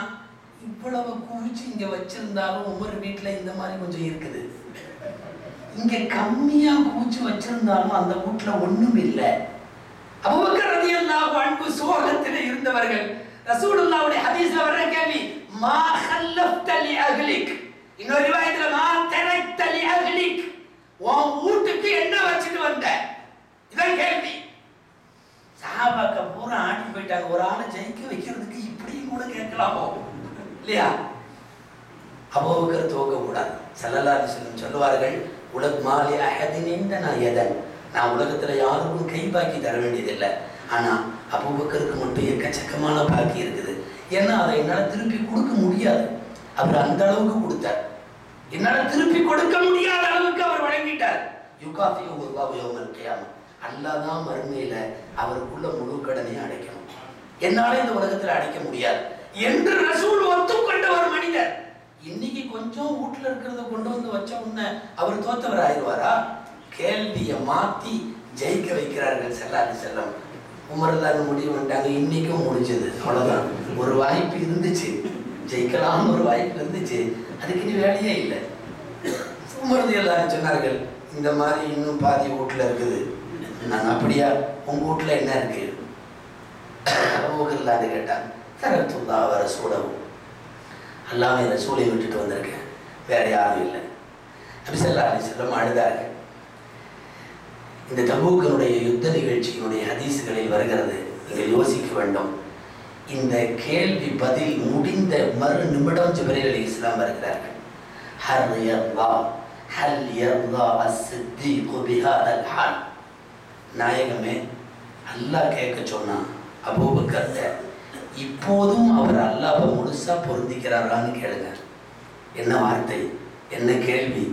இவ்வளவு குவிச்சு இங்க வச்சிருந்தாலும் உமர் வீட்டுல இந்த மாதிரி கொஞ்சம் இருக்குது, இங்க கம்மியா குவிச்சு வச்சிருந்தாலும் அந்த வீட்டுல ஒண்ணும் இல்லை. அபூபக்கர் ரலியல்லாஹு அன்ஹு சோகத்திலே இருந்தவர்கள். ரசூலுல்லாஹ்வுடைய ஹதீஸ்ல வர்ற கேள்வி, மா ஹல்லஃப்த லி அஹ்லிக், இன்னொரு ரிவாயத்துல மா தரக்த லி அஹ்லிக், உன் வீட்டுக்கு என்ன வச்சிட்டு வந்த, இதான் கேள்வி. சஹாபாக்கள் பூரா ஆட்டி போயிட்டாங்க. ஒரு ஆளை ஜெயிக்க வைக்கிறதுக்கு இப்படியும் கூட கேட்கலாமோ இல்லையா? அபூபக்கர் தோக்க கூடாது. ஸல்லல்லாஹு அலைஹி வஸல்லம் சொல்லுவார்கள், உலக மாலி அஹதின் இந்தனா யதன், நான் உலகத்துல யாருக்கும் கை பாக்கி தர வேண்டியதில்லை, ஆனா அபூபக்கருக்கு மட்டும் எக்கச்சக்கமான பாக்கி இருக்குது. ஏன்னா அதை என்னால் திருப்பி கொடுக்க முடியாது. அவர் அந்த அளவுக்கு கொடுத்தார், என்னால் திருப்பி கொடுக்க முடியாத அளவுக்கு அவர் வழங்கிட்டார். யுகாஃபியுல்லாஹு யௌமல் கியாமah, அல்லாஹ் தான் மறுமையில அவருக்குள்ள முழு கடனையும் அடைக்கணும், என்னால இந்த உலகத்துல அடைக்க முடியாது என்று ரசூல் ஒத்துக்கொண்ட ஒரு மனிதர். இன்னைக்கு கொஞ்சம் வீட்டுல இருக்கிறத கொண்டு வந்து வச்ச உடனே அவர் தோத்தவர் ஆயிடுவாரா? கேள்வியை மாத்தி ஜெயிக்க வைக்கிறார்கள் ஸல்லல்லாஹு அலைஹி வஸல்லம். உமர் ரலியல்லாஹு அன்ஹு முடிவு பண்ணிட்டாங்க, இன்னைக்கும் முடிஞ்சது, அவ்வளவுதான். ஒரு வாய்ப்பு இருந்துச்சு, ஜெயிக்கலாம்னு ஒரு வாய்ப்பு இருந்துச்சு, அதுக்கு இனி வேலையே இல்லை. உமர் ரலியல்லாஹு அன்ஹு சொன்னார்கள், இந்த மாதிரி இன்னும் பாதி வீட்டுல இருக்குது. நாங்க அப்படியா, உங்க வீட்டுல என்ன இருக்கு? அபூபக்கர் அது கேட்டாங்க. தரத்துல்லாஹ் வ ரசூலஹு, அல்லாஹ்வை ரசூலை விட்டுட்டு வந்திருக்கேன், வேற யாரும் இல்லை. நபி ஸல்லல்லாஹு அலைஹி வஸல்லம் அழுதார்கள். இந்த தபூக்கினுடைய யுத்த நிகழ்ச்சியினுடைய ஹதீஸ்களில் வருகிறது. நீங்கள் யோசிக்க வேண்டும். இந்த கேள்வி பதில் முடிந்த மறு நிமிடம் ஜிப்ரீல் அலைஹிஸ்ஸலாம் வருகிறார்கள். ஹல் யர்தா அஸ்-சித்தீக் பிஹாதல் ஹால். நாயகமே, அல்லாஹ் கேட்க சொன்னா அபூபக்கர்ட்ட, இப்போதும் அவர் அல்லாஹ்வை முழுசா பொருந்திக்கிறாரான்னு கேளுங்க. என்ன வார்த்தை, என்ன கேள்வி!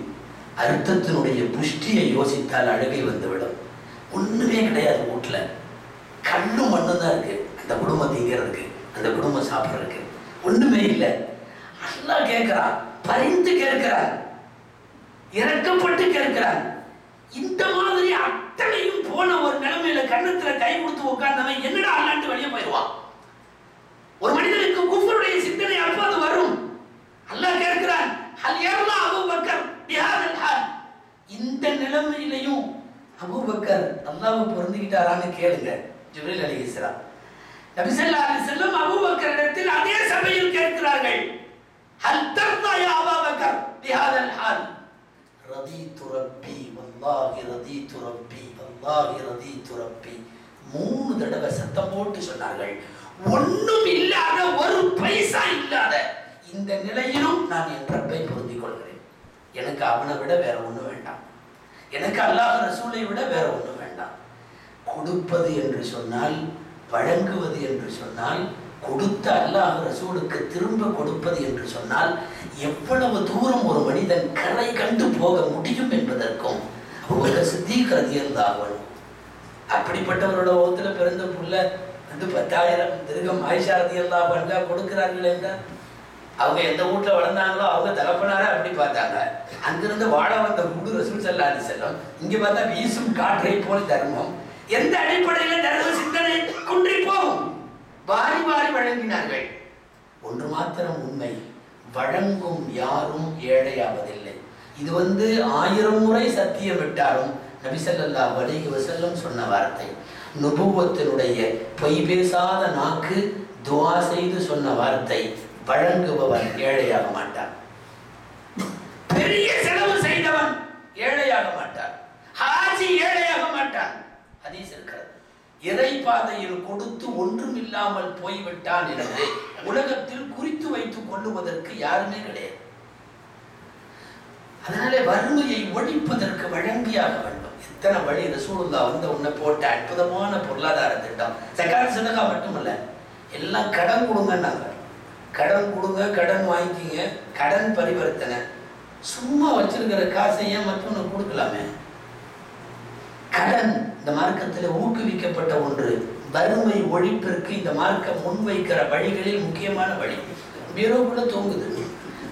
அர்த்தத்தினுடைய புஷ்டியை யோசித்தால் அழுகை வந்துவிடும். ஒண்ணுமே கிடையாது, வீட்டுல கண்ணு மண்ணு தான் இருக்கு. அந்த குடும்பம் திங்கிறதுக்கு, அந்த குடும்பம் சாப்பிட்றதுக்கு ஒண்ணுமே இல்லை. அல்லாஹ் கேட்கிறான், பரிந்து கேட்கிறான், இறக்கப்பட்டு கேட்கிறான். இந்த மாதிரி அத்தனையும் போன ஒரு நிலைமையில கண்ணத்துல கை கொடுத்து உட்கார்ந்தவன் என்னடா அல்லாண்டு வெளியே போயிடுவான். ஒரு மனிதனுக்கு குஃப்ருடைய சிந்தனை அப்போது வரும். அல்லாஹ் கேட்கிறான், ஹல் யர்லா அபூபக்கர் பிஹாதல் ஹால். இந்த நிலைமையிலையும் அபூபக்கர் அல்லாஹ்வை பொருந்திக்கிட்டாரான்னு கேளுங்க. ஜிப்ரீல் அலைஹிஸ்ஸலாம் நபி ஸல்லல்லாஹு அலைஹி வஸல்லம் அபூபக்கரிடத்தில் அதே சபையில் கேட்கிறார்கள், ஹல் தர்தா யா அபூபக்கர் பிஹாதல் ஹால். ரதீது ரப்பி வல்லாஹி ரதீது ரப்பி வல்லாஹி ரதீது ரப்பி. 3 தடவை சத்தம் போட்டு சொன்னார்கள். ஒண்ணும் இல்லாத, ஒரு பைசா இல்லாத இந்த நிலையிலும் நான் என் ரப்பை பொருந்திக் கொள்கிறேன். எனக்கு அவனை விட வேற ஒண்ணு வேண்டாம், எனக்கு அல்லாஹ் ரசூலை விட வேற ஒண்ணு வேண்டாம். கொடுப்பது என்று சொன்னால், வழங்குவது என்று சொன்னால், கொடுத்த அல்லாஹ் ரசூலுக்கு திரும்ப கொடுப்பது என்று சொன்னால் எவ்வளவு தூரம் ஒரு மனிதன் கரை கண்டு போக முடியும் என்பதற்கும் அபூபக்கர் சித்தீக் ரலியல்லாஹு அன்ஹு. அப்படிப்பட்டவரோட ஓத்துல பிறந்த புள்ள 10,000 திர்ஹம் ஆயிஷா ரலியல்லாஹு அன்ஹா கொடுக்கிறார்கள் என்றால், அவங்க எந்த வீட்டுல வளர்ந்தாங்களோ அவங்க தகப்பனார அப்படி பார்த்தாங்க. அங்கிருந்து வாழ வந்த வீடு ரசூல் ஸல்லல்லாஹு அலைஹி வஸல்லம். இங்க பார்த்தா வீசும் காற்றை போல் தர்மம். எந்த அடிப்படையில தர்ம சிந்தனை குன்றி போகும்? வாரி வாரி வழங்கினார்கள். ஒன்று மாத்திரம் உண்மை, வழங்கும் யாரும் ஏழையாவதில்லை. இது 1000 முறை சத்தியமிட்டாலும் நபி ஸல்லல்லாஹு அலைஹி வஸல்லம் சொன்ன வார்த்தை. நுபுவத்தினுடைய பொய் பேசாத நாக்கு துஆ செய்து சொன்ன வார்த்தை, வழங்குபவன் ஏழையாக மாட்டான். பெரிய செலவு செய்தவன் ஏழையாக மாட்டான். ஹாஜி ஏழையாக மாட்டான். ஹதீஸ் இருக்கிறது. இறை பாதையில் கொடுத்து ஒன்றும் இல்லாமல் போய்விட்டான் என்று உலகத்தில் குறித்து வைத்துக் கொள்ளுவதற்கு யாருமே கிடையாது. அதனாலே வறுமையை ஒழிப்பதற்கு வழங்கியாக வேண்டும். எத்தனை வழி! ரசூலுல்லாஹ் உன்னை போட்ட அற்புதமான பொருளாதார திட்டம். ஸகாத் சதகா மட்டுமல்ல, எல்லாம் கடன் கொடுங்கன்னாங்க. கடன் கொடுங்க, கடன் வாங்கிக்கிங்க, கடன் பரிவர்த்தனை. சும்மா வச்சிருக்கிற காசை ஏன் மற்றவனுக்கு கொடுக்கலாமே? கடன் இந்த மார்க்கத்தில் ஊக்குவிக்கப்பட்ட ஒன்று. வறுமை ஒழிப்பிற்கு இந்த மார்க்கம் முன்வைக்கிற வழிகளில் முக்கியமான வழி. பீரோக்குள்ள தூங்குது,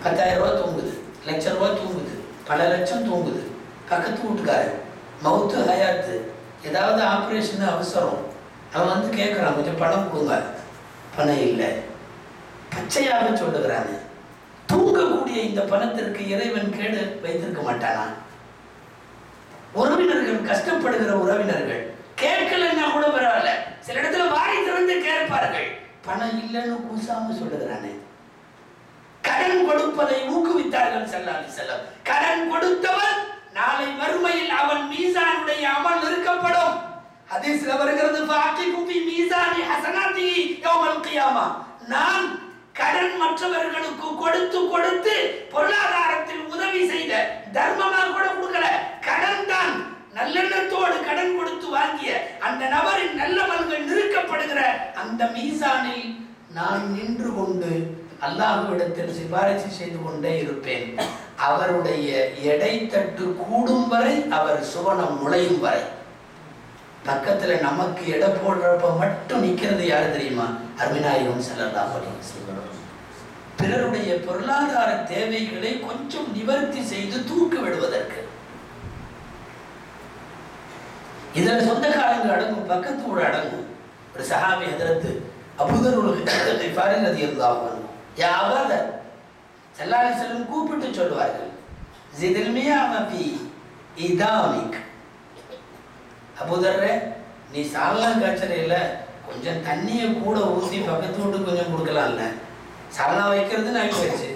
10,000 ரூபாய் தூங்குது, லட்சம் ரூபாய் தூங்குது, பல லட்சம் தூங்குது. பக்கத்து வீட்டுக்காரு மவுத்து ஹயாத்து, ஏதாவது ஆப்ரேஷன் அவசரம், அவன் கேட்குறான், கொஞ்சம் பணம் கொடுங்க. பணம் இல்லை. பச்சையாக சொல்லுகிறானே, தூங்கக்கூடிய இந்த பணத்திற்கு இறைவன் கேடு வைத்திருக்க மாட்டானா? உறவினர்கள், கஷ்டப்படுகிற உறவினர்கள் கேட்கலன்னா கூட பரவாயில்ல, சில இடத்துல வாய் திறந்து கேட்பார்கள். பணம் இல்லைன்னு கூசாம சொல்லுகிறானே. கடன் கொடுப்பதை ஊக்குவித்தார்கள் ஸல்லல்லாஹு அலைஹி வஸல்லம். கடன் கொடுத்தவன் நாளை மறுமையில் அவன் மீசானுடைய அமல் நிறுக்கப்படும். ஹதீஸ்ல வருகிறது, ஃபஅகிகு ஃபி மீசானி ஹஸனாத்திஹி யௌமல் கியாமா. நான் கடன் மற்றவர்களுக்கு கொடுத்து கொடுத்து பொருளாதாரத்தில் உதவி செய்த, தர்மமாக கூட கொடுக்கல, கடன் தான், நல்லெண்ணத்தோடு கடன் கொடுத்து வாங்கிய அந்த நபரின் நல்லவர்கள் நிறுக்கப்படுகிற அந்த மீசானில் நான் நின்று கொண்டு அல்லாஹ்விடத்தில் சிபாரிசு செய்து கொண்டே இருப்பேன். அவருடைய எடை தட்டு கூடும் வரை, அவர் சுவனம் நுழையும் வரை. பக்கத்துல நமக்கு எடை போடுறப்ப மட்டும் நிக்கிறது யாரு தெரியுமா? அருமைநாயகம் ஸல்லல்லாஹு அலைஹி வஸல்லம். பிறருடைய பொருளாதார தேவைகளை கொஞ்சம் நிவர்த்தி செய்து தூக்கி விடுவதற்கு. இதுல சொந்தக்காரங்க அடங்கும், பக்கத்து ஊர் அடங்கும். ஒரு சஹாபி ஹஜ்ரத் அபூதர் கிஃபாரி ரலியல்லாஹு அன்ஹு, யா அபூதர், ஸல்லல்லாஹு அலைஹி வஸல்லம் கூப்பிட்டு சொல்வார்கள், ஜிதில் மியாம ஃபீ இதாமிக். அபூதர்ரே, நீ சால்னா காய்ச்சல, கொஞ்சம் தண்ணியை கூட ஊற்றி பக்கத்து வீட்டுக்கு கொஞ்சம் கொடுக்கலாம்ல. சால்னா வைக்கிறது நான் போயிடுச்சு,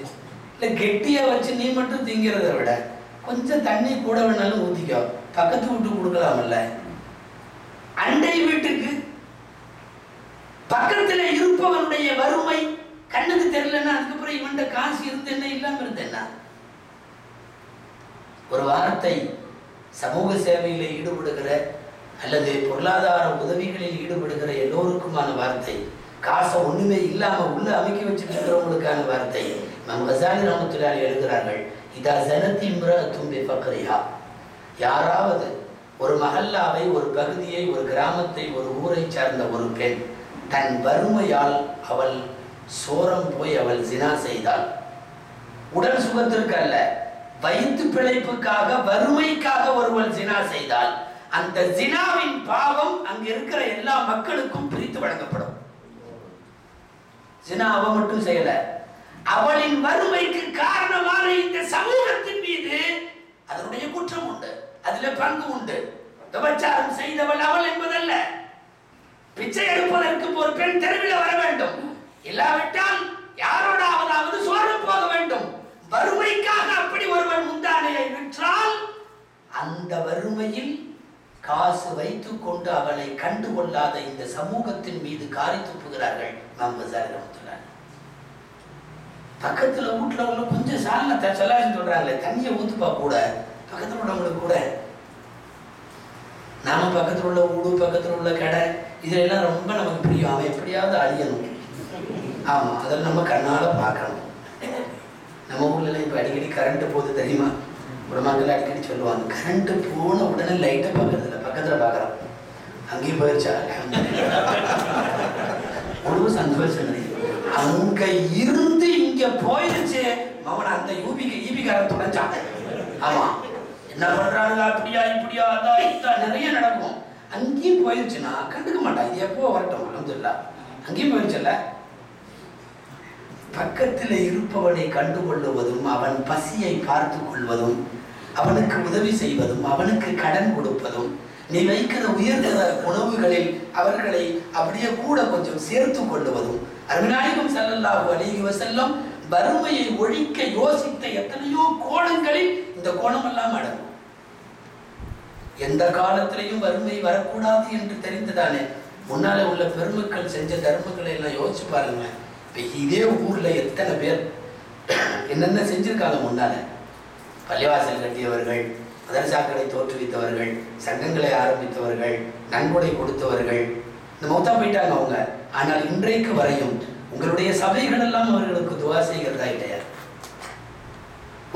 இல்லை கெட்டியா வச்சு நீ மட்டும் திங்கிறத விட கொஞ்சம் தண்ணி கூட வேணாலும் ஊத்திக்கோ, பக்கத்து வீட்டுக்கு கொடுக்கலாம்ல. அண்டை வீட்டுக்கு பக்கத்துல இருப்பவனுடைய வறுமை கண்ணுக்கு தெரியலன்னா அதுக்கப்புறம் இவன்ட காசு இருந்து என்ன இல்லாம இருந்து என்ன? ஒரு வார்த்தை சமூக சேவையில ஈடுபடுகிற அல்லது பொருளாதார உதவிகளில் ஈடுபடுகிற எல்லோருக்குமான வார்த்தை, காசை ஒண்ணுமே இல்லாம உள்ள அமைக்க வச்சுட்டு இருக்கிறவங்களுக்கான வார்த்தை. நம்ம கசாலி ரஹ்மத்துல்லாஹி எழுதுகிறார்கள், இதா ஸனத்தி இம்ரஅத்துன் பிஃபக்ரிஹா, யாராவது ஒரு மஹல்லாவை, ஒரு பகுதியை, ஒரு கிராமத்தை, ஒரு ஊரை சார்ந்த ஒரு பெண் தன் வறுமையால் அவள் சோரம் போய் அவள் ஜினா செய்தால், உடல் சுகத்திற்கு அல்ல, வயிற்று பிழைப்புக்காக, வறுமைக்காக ஒருவள் ஜினா செய்தால், அந்த ஜினாவின் பாவம் அங்க இருக்கிற எல்லா மக்களுக்கும் பிரித்து வழங்கப்படும். ஜினா அவ மட்டும் செய்யல, அவளின் வறுமைக்கு காரணமான இந்த சமூகத்தின் மீது அதனுடைய குற்றம் உண்டு, அதுல பங்கு உண்டு. விபச்சாரம் செய்தவள் அவள் என்பதல்ல. பிச்சை எடுப்பதற்கு ஒரு பெண் தெருவில் வர வேண்டும், இல்லாவிட்டால் யாரோடாவது சோரம் போக வேண்டும். வறுமைக்காக அப்படி ஒருவன் முந்தானையை விற்றால் அந்த வறுமையில் காசு வைத்துக் கொண்டு அவளை கண்டுகொள்ளாத இந்த சமூகத்தின் மீது காரி துப்புகிறார்கள். பக்கத்துல வீட்டுல உள்ள கொஞ்சம் சால சொல்லாச்சு சொல்றாங்களே, தண்ணியை ஊத்துப்பா கூட பக்கத்துல உள்ளவங்களுக்கு கூட. நாம பக்கத்துல உள்ள ஊடு, பக்கத்துல உள்ள கடை, இதெல்லாம் ரொம்ப நமக்கு பிரியம். அவன் எப்படியாவது அழியணும். ஆமா, அதெல்லாம் நம்ம கண்ணால பார்க்கணும். நம்ம ஊர்ல இப்ப அடிக்கடி கரண்ட் போகுது தெரியுமா? ஒரு மக்கள் அடிக்கடி சொல்லுவாங்க, கரண்ட் போன உடனே லைட்டை பார்க்கறது இல்லை, பக்கத்துல பார்க்கறோம். அங்கேயும் போயிடுச்சா ஒரு சந்தோஷம். அங்க இருந்து இங்க போயிடுச்சு அவன், அந்த ஈபிக்காரன் துணைச்சான். ஆமா, என்ன பண்றாங்க அப்படியா இப்படியா அதான் நிறைய நடக்கும். அங்கேயும் போயிடுச்சுன்னா கண்டுக்க மாட்டான், இது எப்போ வரட்டும் அல்ஹம்துலில்லாஹ். அங்கேயும் போயிடுச்சுல்ல. பக்கத்தில் இருப்பவனை கண்டுகொள்ளுவதும், அவன் பசியை பார்த்து கொள்வதும், அவனுக்கு உதவி செய்வதும், அவனுக்கு கடன் கொடுப்பதும், நீ வைக்கிற உயர்ந்த உணவுகளில் அவர்களை அப்படியே கூட கொஞ்சம் சேர்த்து கொள்ளுவதும். அருமைநாயகம் ஸல்லல்லாஹு அலைஹி வஸல்லம் வறுமையை ஒழிக்க யோசித்த எத்தனையோ கோணங்களில் இந்த கோணம் எல்லாம் அடங்கும். எந்த காலத்திலையும் வறுமை வரக்கூடாது என்று தெரிந்துதானே முன்னாலே உள்ள பெருமக்கள் செஞ்ச தர்மங்களை எல்லாம் யோசிச்சு பாருங்க. இதே ஊர்ல எத்தனை பேர் என்னென்ன செஞ்சிருக்காங்க. முன்னால பள்ளிவாசல் கட்டியவர்கள், மதரசாக்களை தோற்றுவித்தவர்கள், சங்கங்களை ஆரம்பித்தவர்கள், நன்கொடை கொடுத்தவர்கள், இந்த மௌத்தா போயிட்டாங்க அவங்க. ஆனால் இன்றைக்கு வரையும் உங்களுடைய சபைகள் எல்லாம் அவர்களுக்கு துவா செய்கிறதா இல்லையா?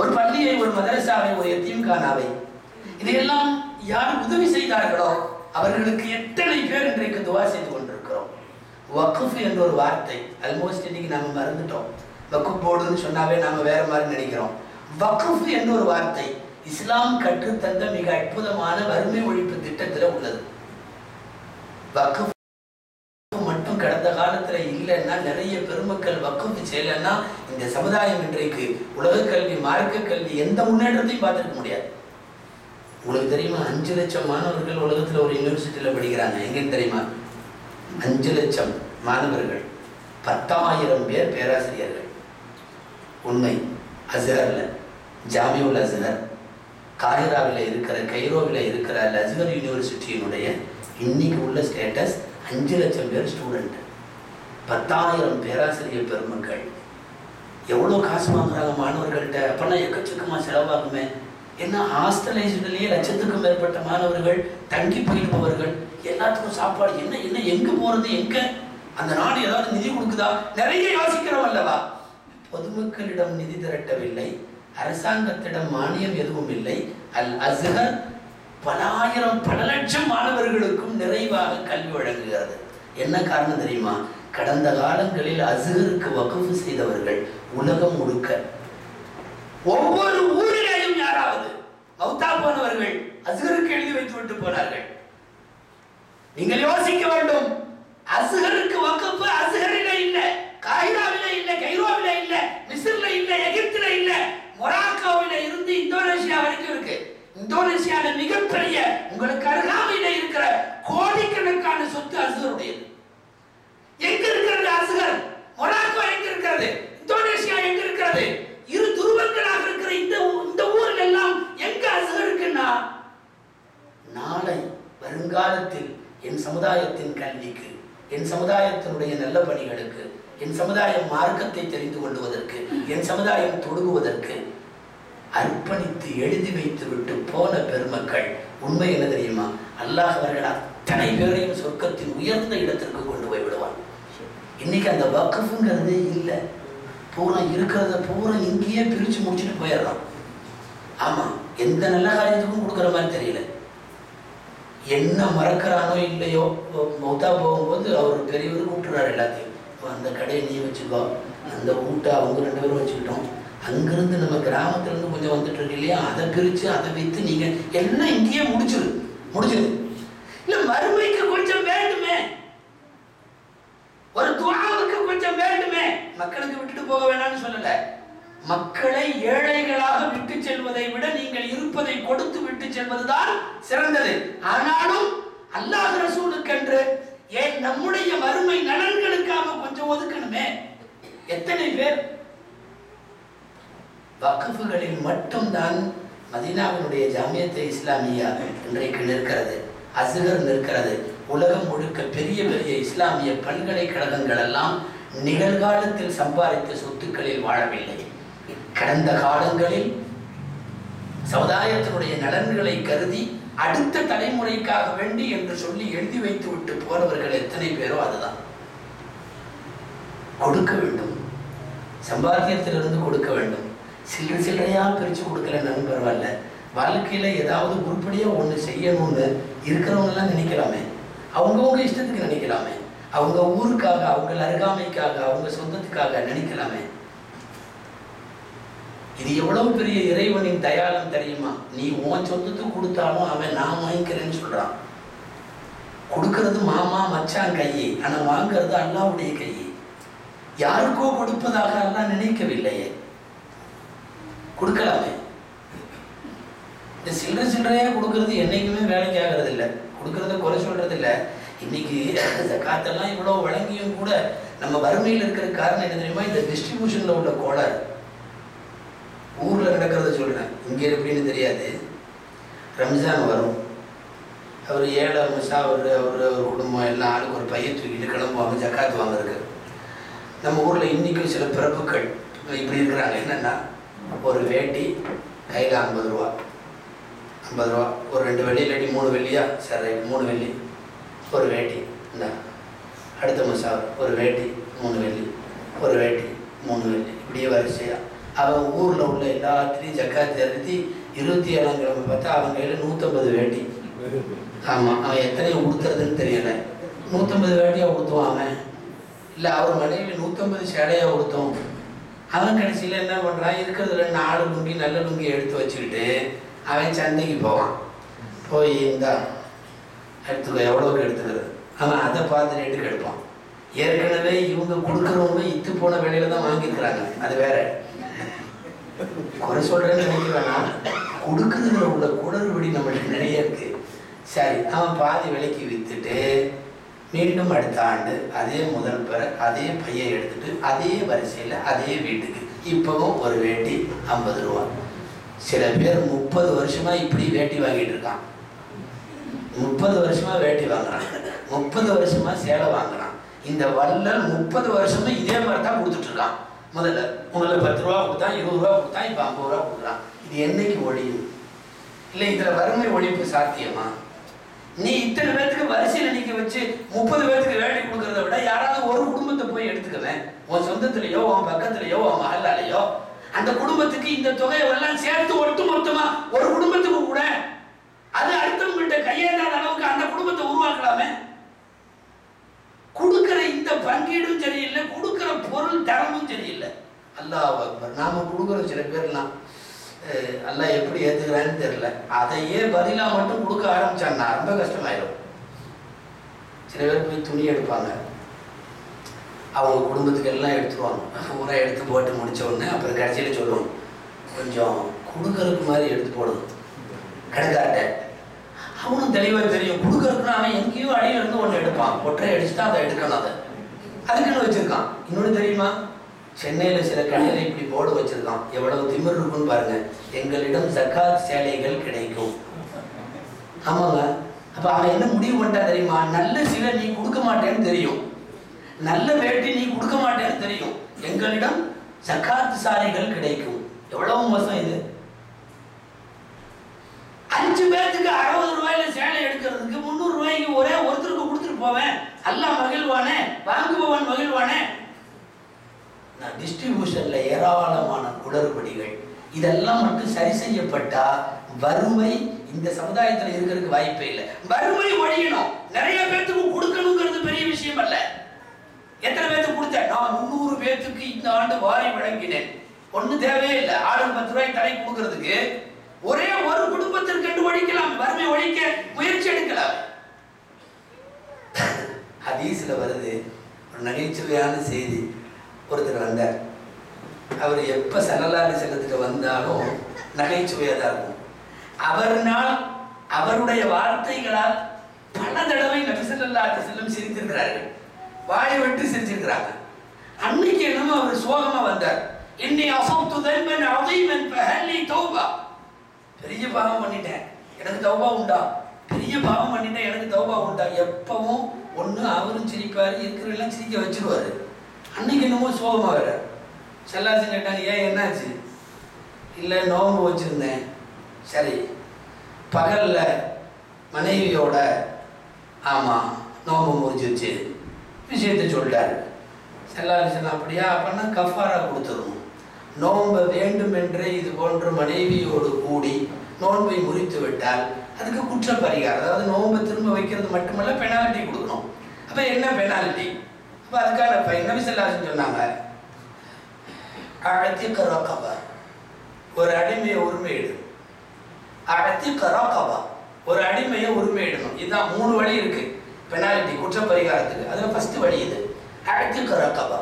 ஒரு பள்ளியை, ஒரு மதரசாவை, ஒரு எத்தீம்கானாவை, இதையெல்லாம் யார் உதவி செய்தார்களோ அவர்களுக்கு எத்தனை பேர் இன்றைக்கு துவா செய்து கொண்டிருக்கிறோம். வக்குஃப் என்ற ஒரு வார்த்தை ஆல்மோஸ்ட் இன்னைக்கு நாம மறந்துட்டோம். வக்குஃப் போர்டுன்னு சொன்னாவே நாம வேற மாதிரி நினைக்கிறோம். வக்குஃப் என்ற ஒரு வார்த்தை இஸ்லாம் கற்றுத்தந்த மிக அற்புதமான வறுமை ஒழிப்பு திட்டத்துல உள்ளது. வக்குஃப் மட்டும் கடந்த காலத்துல இல்லைன்னா, நிறைய பெருமக்கள் வக்குஃப் செய்யலைன்னா இந்த சமுதாயம் இன்றைக்கு உலக கல்வி, மார்க்க கல்வி எந்த முன்னேற்றத்தையும் பார்த்துக்க முடியாது. உங்களுக்கு தெரியுமா, 5 லட்சம் மாணவர்கள் உலகத்துல ஒரு யூனிவர்சிட்டியில படிக்கிறாங்க. எங்கன்னு தெரியுமா? 5 லட்சம் மாணவர்கள், 10,000 பேர் பேராசிரியர்கள். உண்மை. அஸ்ஹர்ல, ஜாமியுல் அஸ்ஹர், காஹிராவில் இருக்கிற, கைரோவில் இருக்கிற அஸ்ஹர் யூனிவர்சிட்டியினுடைய இன்னைக்கு உள்ள ஸ்டேட்டஸ் 5 லட்சம் பேர் ஸ்டூடெண்ட், 10,000 பேராசிரியர் பெருமக்கள். எவ்வளோ காசு வாங்குறாங்க மாணவர்கள்ட்ட? அப்பெல்லாம் எக்கச்சக்கமாக செலவாகுமே. ஏன்னா ஹாஸ்டலைஸ்டுலேயே லட்சத்துக்கும் மேற்பட்ட மாணவர்கள், தங்கி பயில்பவர்கள், எல்லாத்துக்கும் சாப்பாடு என்ன என்ன எங்கே போகிறது, எங்கே அந்த நாடு ஏதாவது நிதி கொடுக்குதா, நிறைய யோசிக்கிறோம் அல்லவா? பொதுமக்களிடம் நிதி திரட்டவில்லை, அரசாங்கத்திடம் மானியம் எதுவும் இல்லை. அல் அஸ்ஹர் பல ஆயிரம், பல லட்சம் மாணவர்களுக்கும் நிறைவாக கல்வி வழங்குகிறது. என்ன காரணம் தெரியுமா? கடந்த காலங்களில் அஸ்ஹருக்கு வக்ஃப் செய்தவர்கள் உலகம் முழுக்க, ஒவ்வொரு ஊரிலேயும் யாராவது மௌத்தா போனவர்கள் அஸ்ஹருக்கு எழுதி வைத்து விட்டு போனார்கள். நீங்கள் யோசிக்க வேண்டும். அஸ்ஹருக்கு வக்ஃப் அஸ்ஹரிலே இல்ல, காஹிராவிலே இல்ல, கைரோவிலே இல்ல, மிஸ்ர்ல இல்ல, எகிப்தில இல்ல, மொராக்கோவில இருந்து இந்தோனேஷியா வரைக்கும் இருக்கு. இந்தோனேஷியால மிகப்பெரிய, உங்களுக்கு அருகாமையில இருக்கிற கோடிக்கணக்கான சொத்து அஸ்ஹருடையது. எங்க இருக்கிறது அஸ்ஹர்? மொராக்கோ எங்க இருக்கிறது? இந்தோனேஷியா எங்க இருக்கிறது? இரு துருவங்களாக இருக்கிற இந்த ஊரில் எல்லாம் வருங்காலத்தில் என் சமுதாயத்தின் கல்விக்கு, என் சமுதாயத்தினுடைய நல்ல பணிகளுக்கு, என் சமுதாயம் மார்க்கத்தை தெரிந்து கொள்வதற்கு, என் சமுதாயம் தொழுகுவதற்கு அர்ப்பணித்து எழுதி வைத்து விட்டு போன பெருமக்கள். உண்மை என்ன தெரியுமா? அல்லாஹ் அவர்கள் அத்தனை பேரையும் சொர்க்கத்தின் உயர்ந்த இடத்திற்கு கொண்டு போய் விடுவான். இன்னைக்கு அந்த வக்ஃப்ங்கிறதே இல்லை. பூரா இருக்கிறத பூரா இங்கேயே பிரித்து முடிச்சுட்டு போயிடலாம். ஆமாம், எந்த நல்ல காரியத்துக்கும் கொடுக்குற மாதிரி தெரியல. என்ன மறக்கிறானோ இல்லையோ, மௌத்தா போகும்போது அவர் பெரியவர் கூப்பிட்டுறாரு எல்லாத்தையும். அந்த கடையை நீ வச்சுக்கோ, அந்த வீட்டை அவங்க 2 பேரும் வச்சுக்கிட்டோம். அங்கிருந்து நம்ம கிராமத்துலேருந்து கொஞ்சம் வந்துட்டு இருக்கு இல்லையா, அதை பிரித்து அதை விற்று நீங்கள் எல்லாம் இங்கேயே முடிச்சிரு. இல்லை, மறுமைக்கு கொஞ்சம் வேண்டுமே, ஒரு துஆவுக்கு கொஞ்சம் வேண்டுமே. மக்களுக்கு விட்டுட்டு போக வேணாம்னு சொல்லல. மக்களை ஏழைகளாக விட்டு செல்வதை விட நீங்கள் இருப்பதை கொடுத்து விட்டு செல்வதுதான் சிறந்தது. ஆனாலும் அல்லாஹ் ரசூலுக்கென்று ஏன் நம்முடைய மறுமை நலன்களுக்காக கொஞ்சம் ஒதுக்கணுமே. எத்தனை பேர் வக்ஃபுகளில் மட்டும்தான் மதீனாவினுடைய ஜாமியத்தை இஸ்லாமியா இன்றைக்கு நிற்கிறது, அஸ்ஹர் நிற்கிறது. உலகம் முழுக்க பெரிய பெரிய இஸ்லாமிய பல்கலைக்கழகங்கள் எல்லாம் நிகழ்காலத்தில் சம்பாதித்த சொத்துக்களில் வாழவில்லை. கடந்த காலங்களில் சமுதாயத்தினுடைய நலன்களை கருதி அடுத்த தலைமுறைக்காக வேண்டி என்று சொல்லி எழுதி வைத்து விட்டு போனவர்கள் எத்தனை பேரோ அதுதான். கொடுக்க வேண்டும், சம்பாத்தியத்திலிருந்து கொடுக்க வேண்டும். சில்லறையா பிரித்து கொடுக்கலன்னு பரவாயில்ல. வாழ்க்கையில ஏதாவது உருப்படியா ஒண்ணு செய்யணும்னு இருக்கிறவங்க எல்லாம் நினைக்கலாமே, அவங்கவுங்க இஷ்டத்துக்கு நினைக்கலாமே, அவங்க ஊருக்காக, அவங்க அருகாமைக்காக, அவங்க சொந்தத்துக்காக நினைக்கலாமே. இது எவ்வளவு பெரிய இறைவனின் தயாளம் தெரியுமா? நீ உன் சொந்தத்துக்கு கொடுத்தாலும் அவன் நான் வாங்கிக்கிறேன்னு சொல்றான். கொடுக்கறது மாமா மச்சான் கையை, ஆனா வாங்கிறது அல்லாஹ்வுடைய கையை. யாருக்கோ கொடுப்பதாக அல்லாஹ் நினைக்கவில்லையே, கொடுக்கலாமே. இந்த சில்லறையா கொடுக்கறது என்னைக்குமே வேலைக்கு ஆகிறது இல்லை. கொடுக்கறத குறை சொல்றது இல்லை. இன்னைக்கு காத்தெல்லாம் இவ்வளவு வழங்கியும் கூட நம்ம வறுமையில் இருக்கிற காரணம் என்ன தெரியுமா? இந்த டிஸ்ட்ரிபியூஷன்ல உள்ள கோளாறு. ஊர்ல நடக்கிறத சொல்றேன், இங்கே எப்படின்னு தெரியாது. ரம்ஜான் வரும், அவர் ஏழை மிசா அவர் குடும்பம் எல்லாம் ஆளுக்கு ஒரு பையன் தூக்கிட்டு கிளம்புவாங்க ஜக்காத்து வாங்குறதுக்கு. நம்ம ஊர்ல இன்னைக்கும் சில பிறப்புகள் இப்படி இருக்கிறாங்க. என்னன்னா, ஒரு வேட்டி கையில் 50 ரூபா, ஒரு 2 வெள்ளி இல்லாட்டி 3 வெள்ளியா, சரி 3 வெள்ளி ஒரு வேட்டி. இந்த அடுத்த மசா ஒரு வேட்டி 3 வெள்ளி, ஒரு வேட்டி 3 வெள்ளி, இப்படியே வரிசையா. அவன் ஊரில் உள்ள எல்லாத்திலையும் ஜக்காத்து எழுதி 27ஆம் கிழமை பார்த்தா அவன் கையில் 150 வேட்டி. ஆமாம், அவன் எத்தனை உடுத்துறதுன்னு தெரியல. 150 வேட்டியாக உடுத்துவான் அவன். இல்லை, அவர் மனைவி 150 சேலையாக உடுத்தும். அவன் கடைசியில் என்ன பண்ணுறான், இருக்கிறதுல 4 லுங்கி நல்ல லுங்கி எடுத்து வச்சுக்கிட்டு அவன் சந்தைக்கு போவான். போய் இந்தா எடுத்துக்கோ, எவ்வளோக்கு எடுத்துக்கிறது. அவன் அதை பார்த்து ரேட்டுக்கு எடுப்பான். ஏற்கனவே இவங்க கொடுக்குறவங்க இத்து போன வேலையில தான் வாங்கியிருக்கிறாங்க, அது வேற. குறை சொல்றேன்னு நினைக்க வேணாம், கொடுக்குறதுல உள்ள குளறுபடி நம்மளுக்கு நிறைய இருக்கு. சரி, அவன் பாதி விலைக்கு விற்றுட்டு மீண்டும் அடுத்த ஆண்டு அதே முதல் பெற அதே பையை எடுத்துட்டு அதே வரிசையில் அதே வீட்டுக்கு இப்பவும் ஒரு வேட்டி 50 ரூபா. சில பேர் 30 வருஷமா இப்படி வேட்டி வாங்கிட்டு இருக்கான். 30 வருஷமா வேட்டி வாங்குறான், 30 வருஷமா சேலை வாங்குறான். இந்த வள்ளல் 30 வருஷமா இதே மாதிரி தான் கொடுத்துட்டு இருக்கான். முதல்ல 10 ரூபா கொடுத்தான், 20 ரூபா கொடுத்தான், இப்போ 50 ரூபா கொடுக்குறான். இது என்னைக்கு ஒழியும்? இல்லை, இதுல வறுமை ஒழிப்பு சாத்தியமா? நீ இத்தனை பேருக்கு வரிசையில் நிற்க வச்சு 30 பேருக்கு வேலை கொடுக்கறத விட யாராவது ஒரு குடும்பத்தை போய் எடுத்துக்குவேன். உன் சொந்தத்திலேயோ, உன் பக்கத்திலேயோ, உன் மகளாலேயோ, அந்த குடும்பத்துக்கு இந்த தொகையை எல்லாம் சேர்த்து ஒட்டு மொத்தமா ஒரு குடும்பத்துக்கு கூட அது அடுத்தவங்கள்ட்ட கையேறாத அளவுக்கு அந்த குடும்பத்தை உருவாக்கலாமே. கொடுக்கிற இந்த பங்கீடும் சரியில்லை, கொடுக்கிற பொருள் தரமும் சரியில்லை. அல்லாஹ் அக்பர். நாம கொடுக்குற சில பேர்லாம் அல்லாஹ் எப்படி ஏத்துக்கிறான்னு தெரியல. அதையே பதிலா மட்டும் கொடுக்க ஆரம்பிச்சான்னா ரொம்ப கஷ்டமாயிடும். சில பேர் போய் துணி எடுப்பாங்க, அவங்க குடும்பத்துக்கு எல்லாம் எடுத்துருவாங்க. பூரா எடுத்து போட்டு முடிச்ச உடனே அப்புறம் கடைசியில் சொல்லுவோம், கொஞ்சம் கொடுக்கறதுக்கு மாதிரி எடுத்து போடணும் கடைக்கார்ட்ட. அவனும் தெளிவாக தெரியும், கொடுக்கறதுக்குன்னா அவன் எங்கேயோ அடியில இருந்து ஒன்று எடுப்பான், ஒற்றை அடிச்சுட்டு அதை எடுக்கணும். அதை அதுக்குன்னு வச்சிருக்கான். இன்னொன்று தெரியுமா, சென்னையில் சில கடையில் இப்படி போர்டு வச்சிருக்கான். எவ்வளவு திமிர் இருக்குன்னு பாருங்க, எங்களிடம் ஜக்காத் சேலைகள் கிடைக்கும். ஆமாங்க, அப்ப அவன் என்ன முடிவு பண்ணிட்டா தெரியுமா? நல்ல சீலை நீ கொடுக்க மாட்டேன்னு தெரியும், நல்ல வேட்டி நீ கொடுக்க மாட்டேன்னு தெரியும், எங்களிடம் ஜகாத் சாரிகள் கிடைக்கும். எவ்வளவு மோசம் இது! 5 பேர்த்துக்கு 60 ரூபாயில சேலை எடுக்கிறதுக்கு 300 ரூபாய்க்கு ஒரே ஒருத்தருக்கு கொடுத்துட்டு போவேன். அல்லாஹ் மகிழ்வானே, வாங்குபவன் மகிழ்வானே. டிஸ்ட்ரிபியூஷன்ல ஏராளமான குளறுபடிகள். இதெல்லாம் மட்டும் சரி செய்யப்பட்டா வறுமை இந்த சமுதாயத்தில் இருக்கிறதுக்கு வாய்ப்பே இல்லை. வறுமை ஒழியணும். நிறைய பேர்த்துக்கு கொடுக்கணுங்கிறது பெரிய விஷயம் அல்ல. எத்தனை பேர்த்துக்கு கொடுத்தேன்? நான் 300 பேர்த்துக்கு இந்த ஆண்டு வாரி வழங்கினேன். ஒன்னும் தேவையே இல்லை. ஆளுக்கு 10 ரூபாய் தலை கொடுக்கறதுக்கு ஒரே ஒரு குடும்பத்திற்கு ஒழிக்கலாம். வறுமை ஒழிக்க முயற்சி எடுக்கலாம். ஹதீஸ்ல வருது ஒரு நகைச்சுவையான செய்தி. ஒருத்தர் வந்தார். அவர் எப்ப ஸல்லல்லாஹு அலைஹி வஸல்லம் வந்தாலும் நகைச்சுவையா தான் இருக்கும். அவர்னால் அவருடைய வார்த்தைகளால் பல தடவை நபி ஸல்லல்லாஹு அலைஹி வஸல்லம் சிரித்திருக்கிறார்கள். வாயை விட்டு சிரிச்சிருக்கிறாங்க. அன்னைக்கு என்னமோ அவர் சோகமா வந்தார். இன்னி அஸப்து தன்பன் அதீமன் ஃபஹல்லி தௌபா. பெரிய பாவம் பண்ணிட்டேன், எனக்கு தௌபா உண்டா? பெரிய பாவம் பண்ணிட்டேன், எனக்கு தௌபா உண்டா? எப்பவும் ஒண்ணு அவரும் சிரிப்பாரு, இருக்கிறவெல்லாம் சிரிக்க வச்சிருவாரு. அன்னைக்கு என்னமோ சோகமா வர செல்லாசி கேட்டாங்க, ஏன் என்னாச்சு? இல்லை நோன்பு வச்சிருந்தேன். சரி, பகல்ல மனைவியோட ஆமா நோன்பு முறிச்சிருச்சு விஷயத்தை சொல்லிட்டாரு. செல்லாசி அப்படியா? அப்படின்னா கஃபாரா கொடுத்துடணும். நோன்பை வேண்டும் என்றே இது போன்ற மனைவியோடு கூடி நோன்பை முறித்து விட்டால் அதுக்கு குற்ற பரிகாரம், அதாவது நோன்பை திரும்ப வைக்கிறது மட்டுமல்ல, பெனால்ட்டி கொடுக்கணும். அப்ப என்ன பெனால்ட்டி? அப்ப அதுக்கான நபி ஸல்லல்லாஹு அலைஹி சொன்னாங்க, அஅதிக ரகபா, ஒரு அடிமையை உரிமையிடு. அஅதிக ரகபா, ஒரு அடிமையை உரிமையிடணும். இதுதான் 3 வழி இருக்கு பெனால்ட்டி, குற்ற பரிகாரத்துக்கு. அதுல ஃபர்ஸ்ட் வழி இது, அஅதிக ரகபா.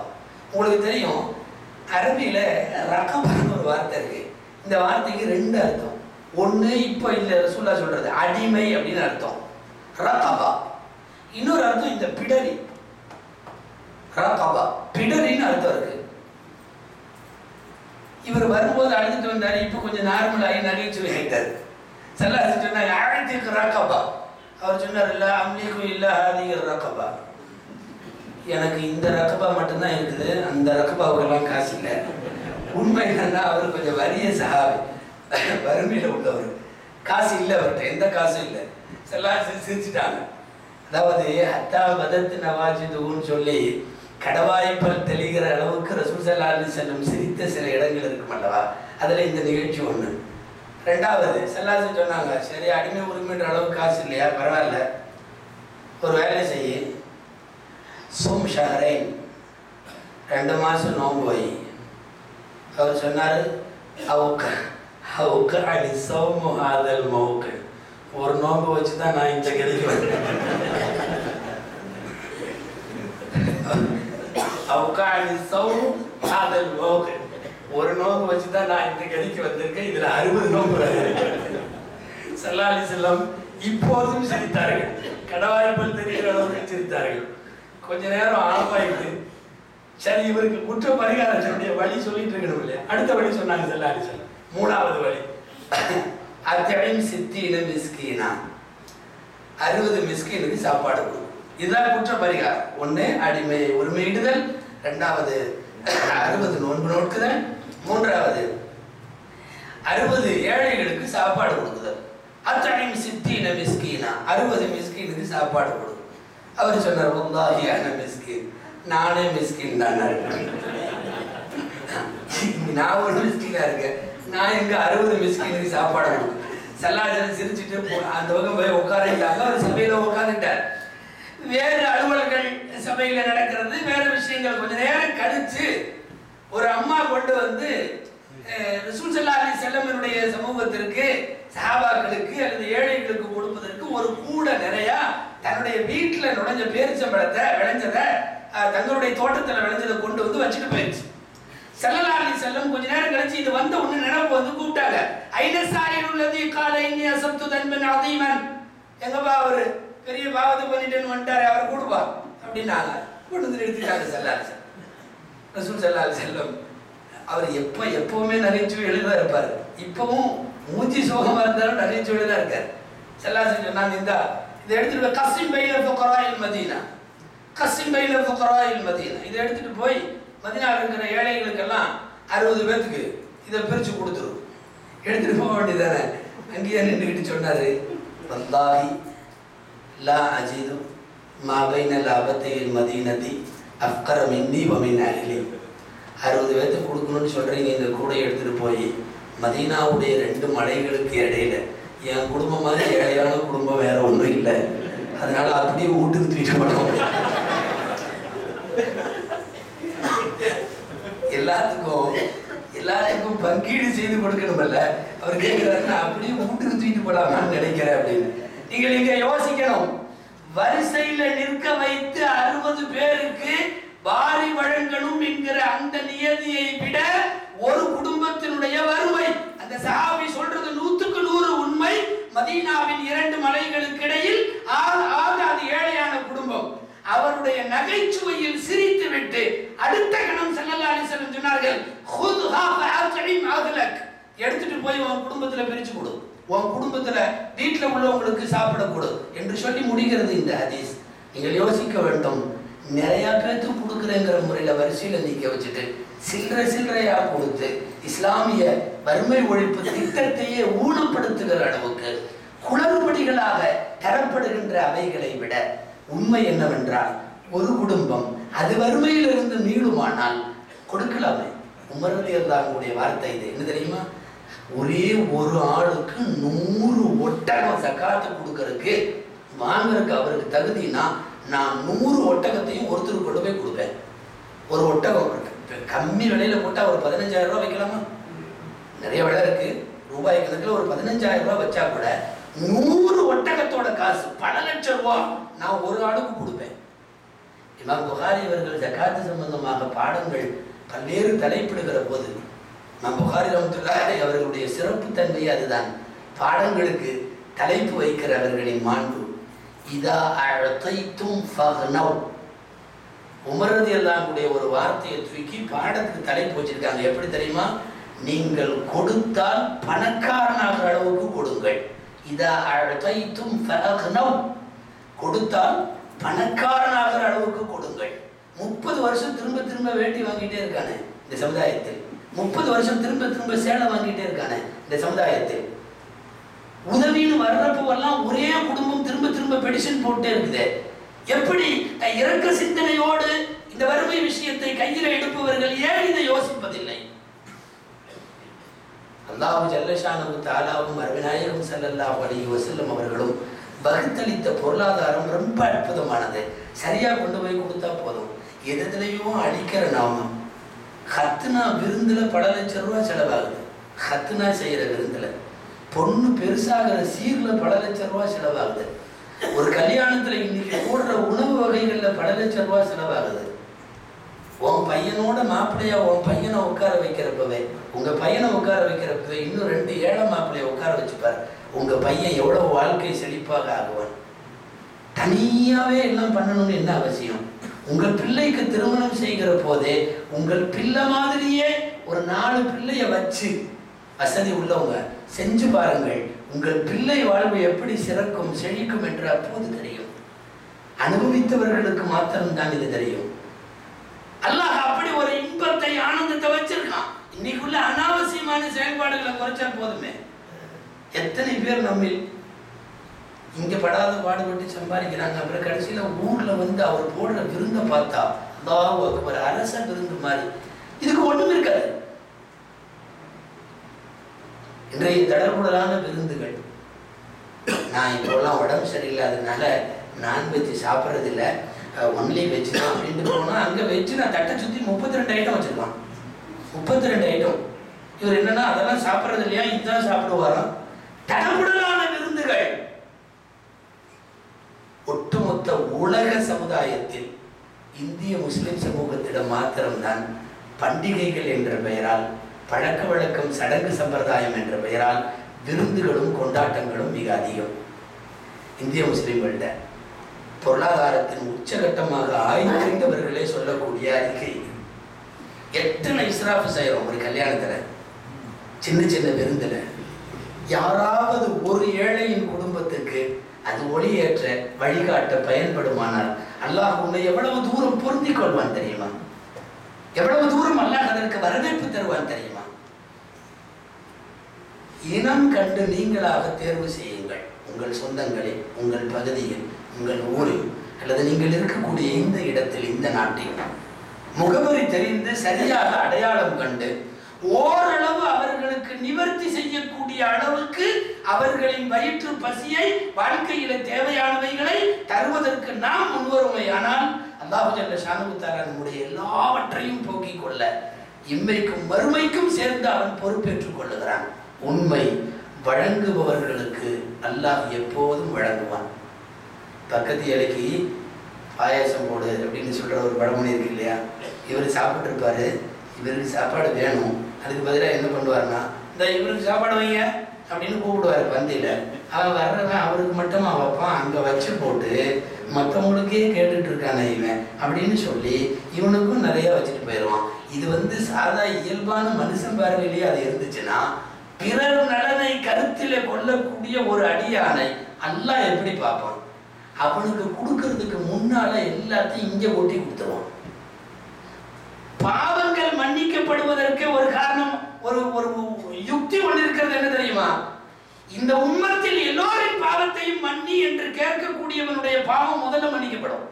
உங்களுக்கு தெரியும் அரபியில ரகபான்னு ஒரு வார்த்தை இருக்கு. இந்த வார்த்தைக்கு 2 அர்த்தம். ஒண்ணு இப்ப இந்த ரசூலுல்லாஹ் சொல்றது அடிமை அப்படின்னு அர்த்தம் ரகபா. இன்னொரு அர்த்தம் இந்த பிடரி. ரகபா பிடரின்னு அர்த்தம் இருக்கு. இவர் வரும்போது அழுதுட்டு வந்தாரு. இப்ப கொஞ்சம் நார்மல் ஆகி நகைச்சுவை ஆயிட்டாரு. ஸல்லல்லாஹு சொன்னாங்க அஅதிக ரகபா. அவர் சொன்னார், இல்ல அம்லிகு இல்ல ஹாதிஹி ரகபா, எனக்கு இந்த ரகபா மட்டும்தான் இருக்குது, அந்த ரகபாவுக்கெல்லாம் காசு இல்லை. உண்மை என்னன்னா அவர் கொஞ்சம் வறிய சஹாபி, வறுமையில உள்ளவர், காசு இல்லை அவர்கிட்ட, எந்த காசும் இல்லை. ஸல்லல்லாஹு சிரிச்சுட்டாங்க. அதாவது ஹத்தா பதத்து நவாஜிதுன்னு சொல்லி கடவாய்ப்பல் தெளிகிற அளவுக்கு ரசூல் ஸல்லல்லாஹு அலைஹி வஸல்லம் சிரித்த சில இடங்கள் இருக்கும் அல்லவா, அதுல இந்த நிகழ்ச்சி ஒண்ணு. 2வது ஸல்லல்லாஹு சொன்னாங்க, சரி அடிமை உரிமைன்ற அளவுக்கு காசு இல்லையா, பரவாயில்ல, ஒரு வேலை செய்ய, சும் ஷஹரைன், 2 மாசம் நோன்பு வை. அவர் சொன்னாரு, ஒரு நோன்பு வச்சுதான் நான் இந்த கதிக்கு வந்தேன். ஒரு நோன்பு வச்சுதான் நான் இந்த கதிக்கு வந்திருக்கேன். இதுல 60 நோன்பு. ஸல்லல்லாஹு அலைஹி வஸல்லம் இப்போதும் சிரித்தார்கள், கடவாய்ப்பல் தெரிகிற அளவுக்கு சிரித்தார்கள். கொஞ்ச நேரம் ஆமாயிட்டு, சரி இவருக்கு குற்ற பரிகாரத்தினுடைய வழி சொல்லிட்டு இருக்கணும் இல்லையா, அடுத்த வழி சொன்னாங்க ஸல்லல்லாஹு அலைஹி வஸல்லம். 3வது வழி, அத்இம் சித்தீன மிஸ்கீனா, 60 மிஸ்கீனுக்கு சாப்பாடு கொடு. இதுதான் குற்ற பரிகாரம். 1 அடிமை உரிமையிடுதல், 2வது 60 நோன்பு நோக்குதல், 3வது 60 ஏழைகளுக்கு சாப்பாடு கொடுக்குதல். அத்இம் சித்தீன மிஸ்கீனா, 60 மிஸ்கீனுக்கு சாப்பாடு கொடு. அவர் சொன்னார், வல்லாஹி அன மிஸ்கீன், நானே மிஸ்கீன் தான். நான் ஒரு மிஸ்கீனா இருக்கேன், நான் எங்க 60 மிஸ்கீனுக்கு சாப்பாடு கொடுக்கும். ஸல்லல்லாஹு சிரிச்சுட்டு அந்த பக்கம் போய் உட்காரிட்டாங்க. அவர் சபையில உட்காந்துட்டார். வேறு அலுவல்கள் சபையில நடக்கிறது, வேற விஷயங்கள். கொஞ்ச நேரம் கழிச்சு ஒரு அம்மா கொண்டு வந்து ரசூல் ஸல்லல்லாஹு அலைஹி வஸல்லமுடைய சமூகத்திற்கு, சஹாபாக்களுக்கு அல்லது ஏழைகளுக்கு கொடுப்பதற்கு ஒரு கூட நிறைய தன்னுடைய வீட்டுல நுழைஞ்ச பேரிச்சம்பழத்தை விளைஞ்சதை, தங்களுடைய தோட்டத்துல விளைஞ்சதை கொண்டு வந்து வச்சுட்டு போயிடுச்சு. ஸல்லல்லாஹு அலைஹி வஸல்லம் கொஞ்ச நேரம் கழிச்சு இது வந்த உடனே நினைப்பு வந்து கூப்பிட்டாங்க. ஐன சாயிலுல்லதி கால இன்னி அஸப்து தன்பன் அதீமன், எங்கப்பா அவரு பெரிய பாவத்தை பண்ணிட்டேன்னு வந்துட்டாரு, அவர் கூடுப்பா அப்படின்னாங்க. கொண்டு வந்து நிறுத்திட்டாங்க ஸல்லல்லாஹு அலைஹி வஸல்லம். ரசூல் ஸல்லல்லாஹு அலைஹி வஸல்லம் அவர் எப்பவுமே நகைச்சுவையில தான் இருப்பாரு. இப்பவும் மூஞ்சி சோகமா இருந்தாலும் நகைச்சுவையில தான் இருக்காரு. ஸல்லல்லாஹு அலைஹி வஸல்லம் சொன்னாங்க, இதை எடுத்துட்டு கஸ்ஸிம் பைன ஃபுகராஇல் மதீனா, கஸ்ஸிம் பைன ஃபுகராஇல் மதீனா, இதை எடுத்துட்டு போய் மதீனாவில் இருக்கிற ஏழைகளுக்கெல்லாம் 60 பேத்துக்கு இதை பிரித்து கொடுத்துரும். எடுத்துட்டு போக வேண்டியதானே. அங்கேயே நின்றுக்கிட்டு சொன்னாரு, வல்லாஹி லா அஜிது மா பைன லாபத்தையில் மதீனதி அஃப்கர மின்னி வமின் அஹ்லி. 60 பேத்துக்கு கொடுக்கணும்னு சொல்றீங்க, இந்த கூடையை எடுத்துட்டு போய் மதீனாவுடைய 2 மலைகளுக்கு இடையில என் குடும்பம் மாதிரி ஏழையான குடும்பம் வேற ஒன்றும் இல்லை, அதனால அப்படியே வீட்டுக்கு தூக்கிட்டு போனோம். எல்லாத்துக்கும் பங்கீடு செய்து கொடுக்கணும்ல. அவர் கேட்கிறாருன்னா அப்படியே வீட்டுக்கு தூக்கிட்டு போலாமான்னு நினைக்கிறேன் அப்படின்னு. நீங்கள் இங்க யோசிக்கணும். வரிசையில நிற்க வைத்து 60 பேருக்கு வாரி வழங்கணும் என்கிற அந்த நியதியை விட ஒரு குடும்பத்தினுடைய வறுமை, அந்த சஹாபி சொல்றது 100க்கு 100 உண்மை. மதீனாவின் 2 மலைகளுக்கு இடையில் அது ஏழையான குடும்பம். அவருடைய நகைச்சுவையில் சிரித்து விட்டு அடுத்த கணம் ஸல்லல்லாஹு அலைஹி வஸல்லம் சொன்னார்கள், "ஹுத்ஹா ஃபஅத்இம் அஹ்லக்." எடுத்துட்டு போய் உன் குடும்பத்துல பிரிச்சு கொடு, உன் குடும்பத்துல வீட்டுல உள்ளவங்களுக்கு சாப்பிட கொடு என்று சொல்லி முடிகிறது இந்த ஹதீஸ். நீங்கள் யோசிக்க வேண்டும். நிறைய பேருக்கு கொடுக்குறேங்கிற முறையில வரிசையில நிக்க வச்சுட்டு சில்லறையா கொடுத்து இஸ்லாமிய வறுமை ஒழிப்பு திட்டத்தையே ஊனப்படுத்துகிற அளவுக்கு குளறுபடிகளாக தரப்படுகின்ற அவைகளை விட உண்மை என்னவென்றால், ஒரு குடும்பம் அது வறுமையிலிருந்து மீளுமானால் கொடுக்கலாமே. உமர் ரலியல்லாஹு அன்ஹுடைய வார்த்தை இது. என்ன தெரியுமா? ஒரே ஒரு ஆளுக்கு 100 ஒட்டகம் சக்காத்து கொடுக்கறதுக்கு வாங்கறதுக்கு அவருக்கு தகுதினா நான் 100 ஒட்டகத்தையும் ஒருத்தருக்கு கொண்டு போய் கொடுப்பேன். ஒரு ஒட்டகம் கம்மி விலையில போட்டா ஒரு 15,000 ரூபாய் வைக்கலாமா? நிறைய விலை இருக்கு. ரூபாய் கணக்குல ஒரு 15,000 ரூபாய் வச்சா கூட 100 ஒட்டகத்தோட காசு பல லட்சம் ரூபாய் நான் ஒரு ஆளுக்கு கொடுப்பேன். இமாம் புகாரி அவர்கள் ஜகாத் சம்பந்தமாக பாடங்கள் பல்வேறு தலைப்பிடுகிற போது இமாம் புகாரி ரஹ்மத்துல்லாஹி அலைஹி அவர்களுடைய சிறப்பு தன்மை அதுதான். பாடங்களுக்கு தலைப்பு வைக்கிறவர்களின் மாண்பு. இதா அஅதைதும் ஃபஹ்னவ். உமர் ரலியல்லாஹு அன்ஹுடைய ஒரு வார்த்தையை தூக்கி பாடத்துக்கு தலைப்பு வச்சிருக்காங்க. எப்படி தெரியுமா? நீங்கள் கொடுத்தால் பணக்காரனாகிற அளவுக்கு கொடுங்கள். இதா அஅதைதும் ஃபஹ்னவ். கொடுத்தால் பணக்காரனாகிற அளவுக்கு கொடுங்கள். 30 வருஷம் திரும்ப திரும்ப வேட்டி வாங்கிட்டே இருக்கானே இந்த சமுதாயத்தில். 30 வருஷம் திரும்ப திரும்ப சேலை வாங்கிட்டே இருக்கானே இந்த சமுதாயத்தில். உதவின்னு வர்றப்பெல்லாம் ஒரே குடும்பம் திரும்ப திரும்ப பெடிஷன் போட்டே இருக்குது. எப்படி இறக்க சிந்தனையோடு இந்த வறுமை விஷயத்தை கையில் எடுப்பவர்கள் ஏன் இதை யோசிப்பதில்லை? அல்லாஹ் ஜல்ல ஷானஹு தஆலாவும் அருமைநாயகம் ஸல்லல்லாஹு அலைஹி வஸல்லம் அவர்களும் வகுத்தளித்த பொருளாதாரம் ரொம்ப அற்புதமானது. சரியா கொண்டு போய் கொடுத்தா போதும். எதுலையும் அடிக்கிற நாம ஹத்னா விருந்துல பல லட்சம் ரூபாய் செலவாகுது. ஹத்னா செய்யற விருந்துல பொண்ணு பெருசாகிற சீர்ல பல லட்சம் ரூபாய் செலவாகுது. ஒரு கல்யாணத்துல இன்னைக்கு போடுற உணவு வகைகள்ல பல லட்சம் ரூபாய் செலவாகுது. உன் பையனோட மாப்பிள்ளையா உன் பையனை உட்கார வைக்கிறப்பவே, உங்க பையனை உட்கார வைக்கிறப்பவே இன்னும் 2 ஏழை மாப்பிள்ளைய உட்கார வச்சுப்பார். உங்க பையன் எவ்வளவு வாழ்க்கை செழிப்பாக ஆகுவான். தனியாவே எல்லாம் பண்ணணும்னு என்ன அவசியம்? உங்கள் பிள்ளைக்கு திருமணம் செய்கிற போதே உங்கள் பிள்ளை மாதிரியே ஒரு 4 பிள்ளைய வச்சு வசதி உள்ளவங்க செஞ்சு பாருங்கள். உங்கள் பிள்ளை வாழ்வு எப்படி சிறக்கும் செழிக்கும் என்று அப்போது தெரியும். அனுபவித்தவர்களுக்கு மாத்திரம்தான் இது தெரியும். அல்லாஹ் அப்படி ஒரு இன்பத்தை ஆனந்தத்தை வச்சிருக்கான். இன்னைக்குள்ள அனாவசியமான செயல்பாடுகளை குறைச்சா போதுமே. எத்தனை பேர் நம்மில் இங்க படாத பாடுபட்டு சம்பாதிக்கிறாங்க. அப்புறம் கடைசியில ஊர்ல வந்து அவர் போடுற விருந்தை பார்த்தா அல்லாஹ் அக்பர், அரச விருந்து மாதிரி. இதுக்கு ஒண்ணும் இருக்காது. இன்றைய தடர்புடலான விருந்துகள். நான் இப்போலாம் உடம்பு சரியில்லாததுனால நான்வெஜ் சாப்பிட்றது இல்லை, ஒன்லி வெஜ் தான் அப்படின்ட்டு போனா அங்க வெஜ் நான் தட்டை சுத்தி 32 ஐட்டம் வச்சிருக்கான். 32 ஐட்டம். இவர் என்னன்னா அதெல்லாம் சாப்பிட்றது இல்லையா, இதுதான் சாப்பிடுவாராம். தடர்புடலான விருந்துகள். ஒட்டுமொத்த உலக சமுதாயத்தில் இந்திய முஸ்லிம் சமூகத்திடம் மாத்திரம்தான் பண்டிகைகள் என்ற பெயரால், பழக்க வழக்கம் சடங்கு சம்பிரதாயம் என்ற பெயரால் விருந்துகளும் கொண்டாட்டங்களும் மிக அதிகம். இந்திய முஸ்லிம்கள்ட பொருளாதாரத்தின் உச்சகட்டமாக ஆய்ந்தவர்களே சொல்லக்கூடிய அறிக்கை. எத்தனை இஸ்ராஃப் செய்யறோம் ஒரு கல்யாணத்துல, சின்ன சின்ன விருந்துல. யாராவது ஒரு ஏழையின் குடும்பத்துக்கு அது ஒளியேற்ற வழிகாட்ட பயன்படுமானால் அல்லாஹ் உன்னை எவ்வளவு தூரம் பொருந்திக் கொள்வான் தெரியுமா? எவ்வளவு தூரம் அல்லாஹ் அதற்கு வரவேற்பு தருவான் தெரியுமா? இனம் கண்டு நீங்களாக தேர்வு செய்யுங்கள். உங்கள் சொந்தங்களில், உங்கள் பகுதியில், உங்கள் ஊரில் அல்லது நீங்கள் இருக்கக்கூடிய இந்த இடத்தில், இந்த நாட்டில் முகவரி தெரிந்து சரியாக அடையாளம் கண்டு ஓரளவு அவர்களுக்கு நிவர்த்தி செய்யக்கூடிய அளவுக்கு அவர்களின் வயிற்று பசியை, வாழ்க்கையில தேவையானவைகளை தருவதற்கு நாம் முன்வருமை. ஆனால் அல்லாஹ் ஜல்ல ஷானஹு தஆலா நம்முடைய எல்லாவற்றையும் போக்கிக் கொள்ள இம்மைக்கும் மறுமைக்கும் சேர்ந்து அவன் பொறுப்பேற்றுக் கொள்ளுகிறான். உண்மை வழங்குபவர்களுக்கு அல்லாஹ் எப்போதும் வழங்குவான். பக்கத்து இலைக்கு பாயாசம் போடு அப்படின்னு சொல்ற ஒரு பழமொழி இருக்கு இல்லையா? இவர் சாப்பிட்டு இருப்பாரு, இவருக்கு சாப்பாடு வேணும், அதுக்கு பதிலாக என்ன பண்ணுவாருன்னா, இந்த இவருக்கு சாப்பாடு வைங்க அப்படின்னு கூப்பிடுவாரு. பந்தியில அவன் வர்றவன் அவருக்கு மட்டுமா வைப்பான், அங்க வச்சு போட்டு மற்றவங்களுக்கே கேட்டுட்டு இருக்கான இவன் அப்படின்னு சொல்லி இவனுக்கும் நிறைய வச்சுட்டு போயிடுவான். இது சாதா இயல்பான மனுஷன் பார்வையிலேயே அது இருந்துச்சுன்னா, பிறர் நலனை கருத்திலே கொள்ளக்கூடிய ஒரு அடியானை அல்லாஹ் எப்படி பார்ப்பான்? அவனுக்கு கொடுக்கறதுக்கு முன்னால எல்லாத்தையும் இங்க ஒட்டி கொடுத்துருவான். பாவங்கள் மன்னிக்கப்படுவதற்கு ஒரு காரணம், ஒரு ஒரு யுக்தி ஒன்று இருக்கிறது. என்ன தெரியுமா? இந்த உம்மத்தில் எல்லோரின் பாவத்தையும் மன்னி என்று கேட்கக்கூடியவனுடைய பாவம் முதல்ல மன்னிக்கப்படும்.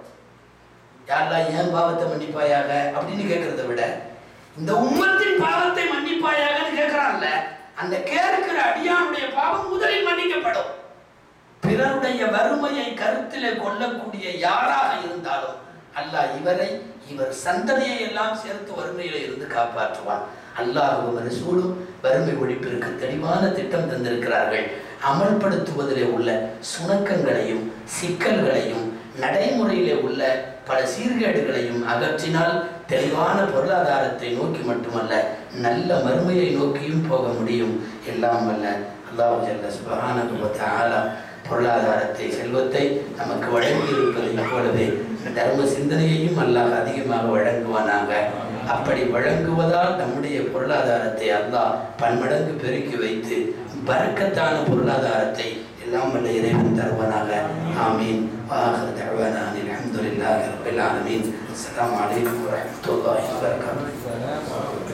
யாரெல்லாம் ஏன் பாவத்தை மன்னிப்பாயாக அப்படின்னு கேட்கறத விட, இந்த உம்மத்தின் பாவத்தை மன்னிப்பாயாகன்னு கேட்கிறான்ல, அந்த கேட்கிற அடியானுடைய பாவம் முதலில் மன்னிக்கப்படும். பிறருடைய வறுமையை கருத்திலே கொள்ளக்கூடிய யாராக இருந்தாலும் அல்லாஹ் இவர் சந்ததியை எல்லாம் சேர்த்து வறுமையில இருந்து காப்பாற்றுவான். அல்லாஹ்வும் ரசூலும் வறுமை ஒழிப்பிற்கு தெளிவான திட்டம் தந்திருக்கிறார்கள். அமல்படுத்துவதிலே உள்ள சுணக்கங்களையும் சிக்கல்களையும் நடைமுறையிலே உள்ள பல சீர்கேடுகளையும் அகற்றினால் தெளிவான பொருளாதாரத்தை நோக்கி மட்டுமல்ல, நல்ல மறுமையை நோக்கியும் போக முடியும். எல்லாம் வல்ல அல்லாஹ் ஜல்ல சுப்ஹானஹு வ தஆலா பொருளாதாரத்தை, செல்வத்தை நமக்கு வழங்கி இருப்பதை போலவே தர்ம சிந்தனையையும் அல்லாஹ் அதிகமாக வழங்குவானாக. அப்படி வழங்குவதால் நம்முடைய பொருளாதாரத்தை அல்லாஹ் பன்மடங்கு பெருக்கி வைத்து பரக்கத்தான பொருளாதாரத்தை எல்லாம் வல்ல இறைவன் தருவானாக. ஆமீன். வாஹிரு தஅவானா அல்ஹம்துலில்லாஹி ரப்பில் ஆலமீன். அஸ்ஸலாமு அலைக்கும் வரஹ்மத்துல்லாஹி வபரகாத்துஹு.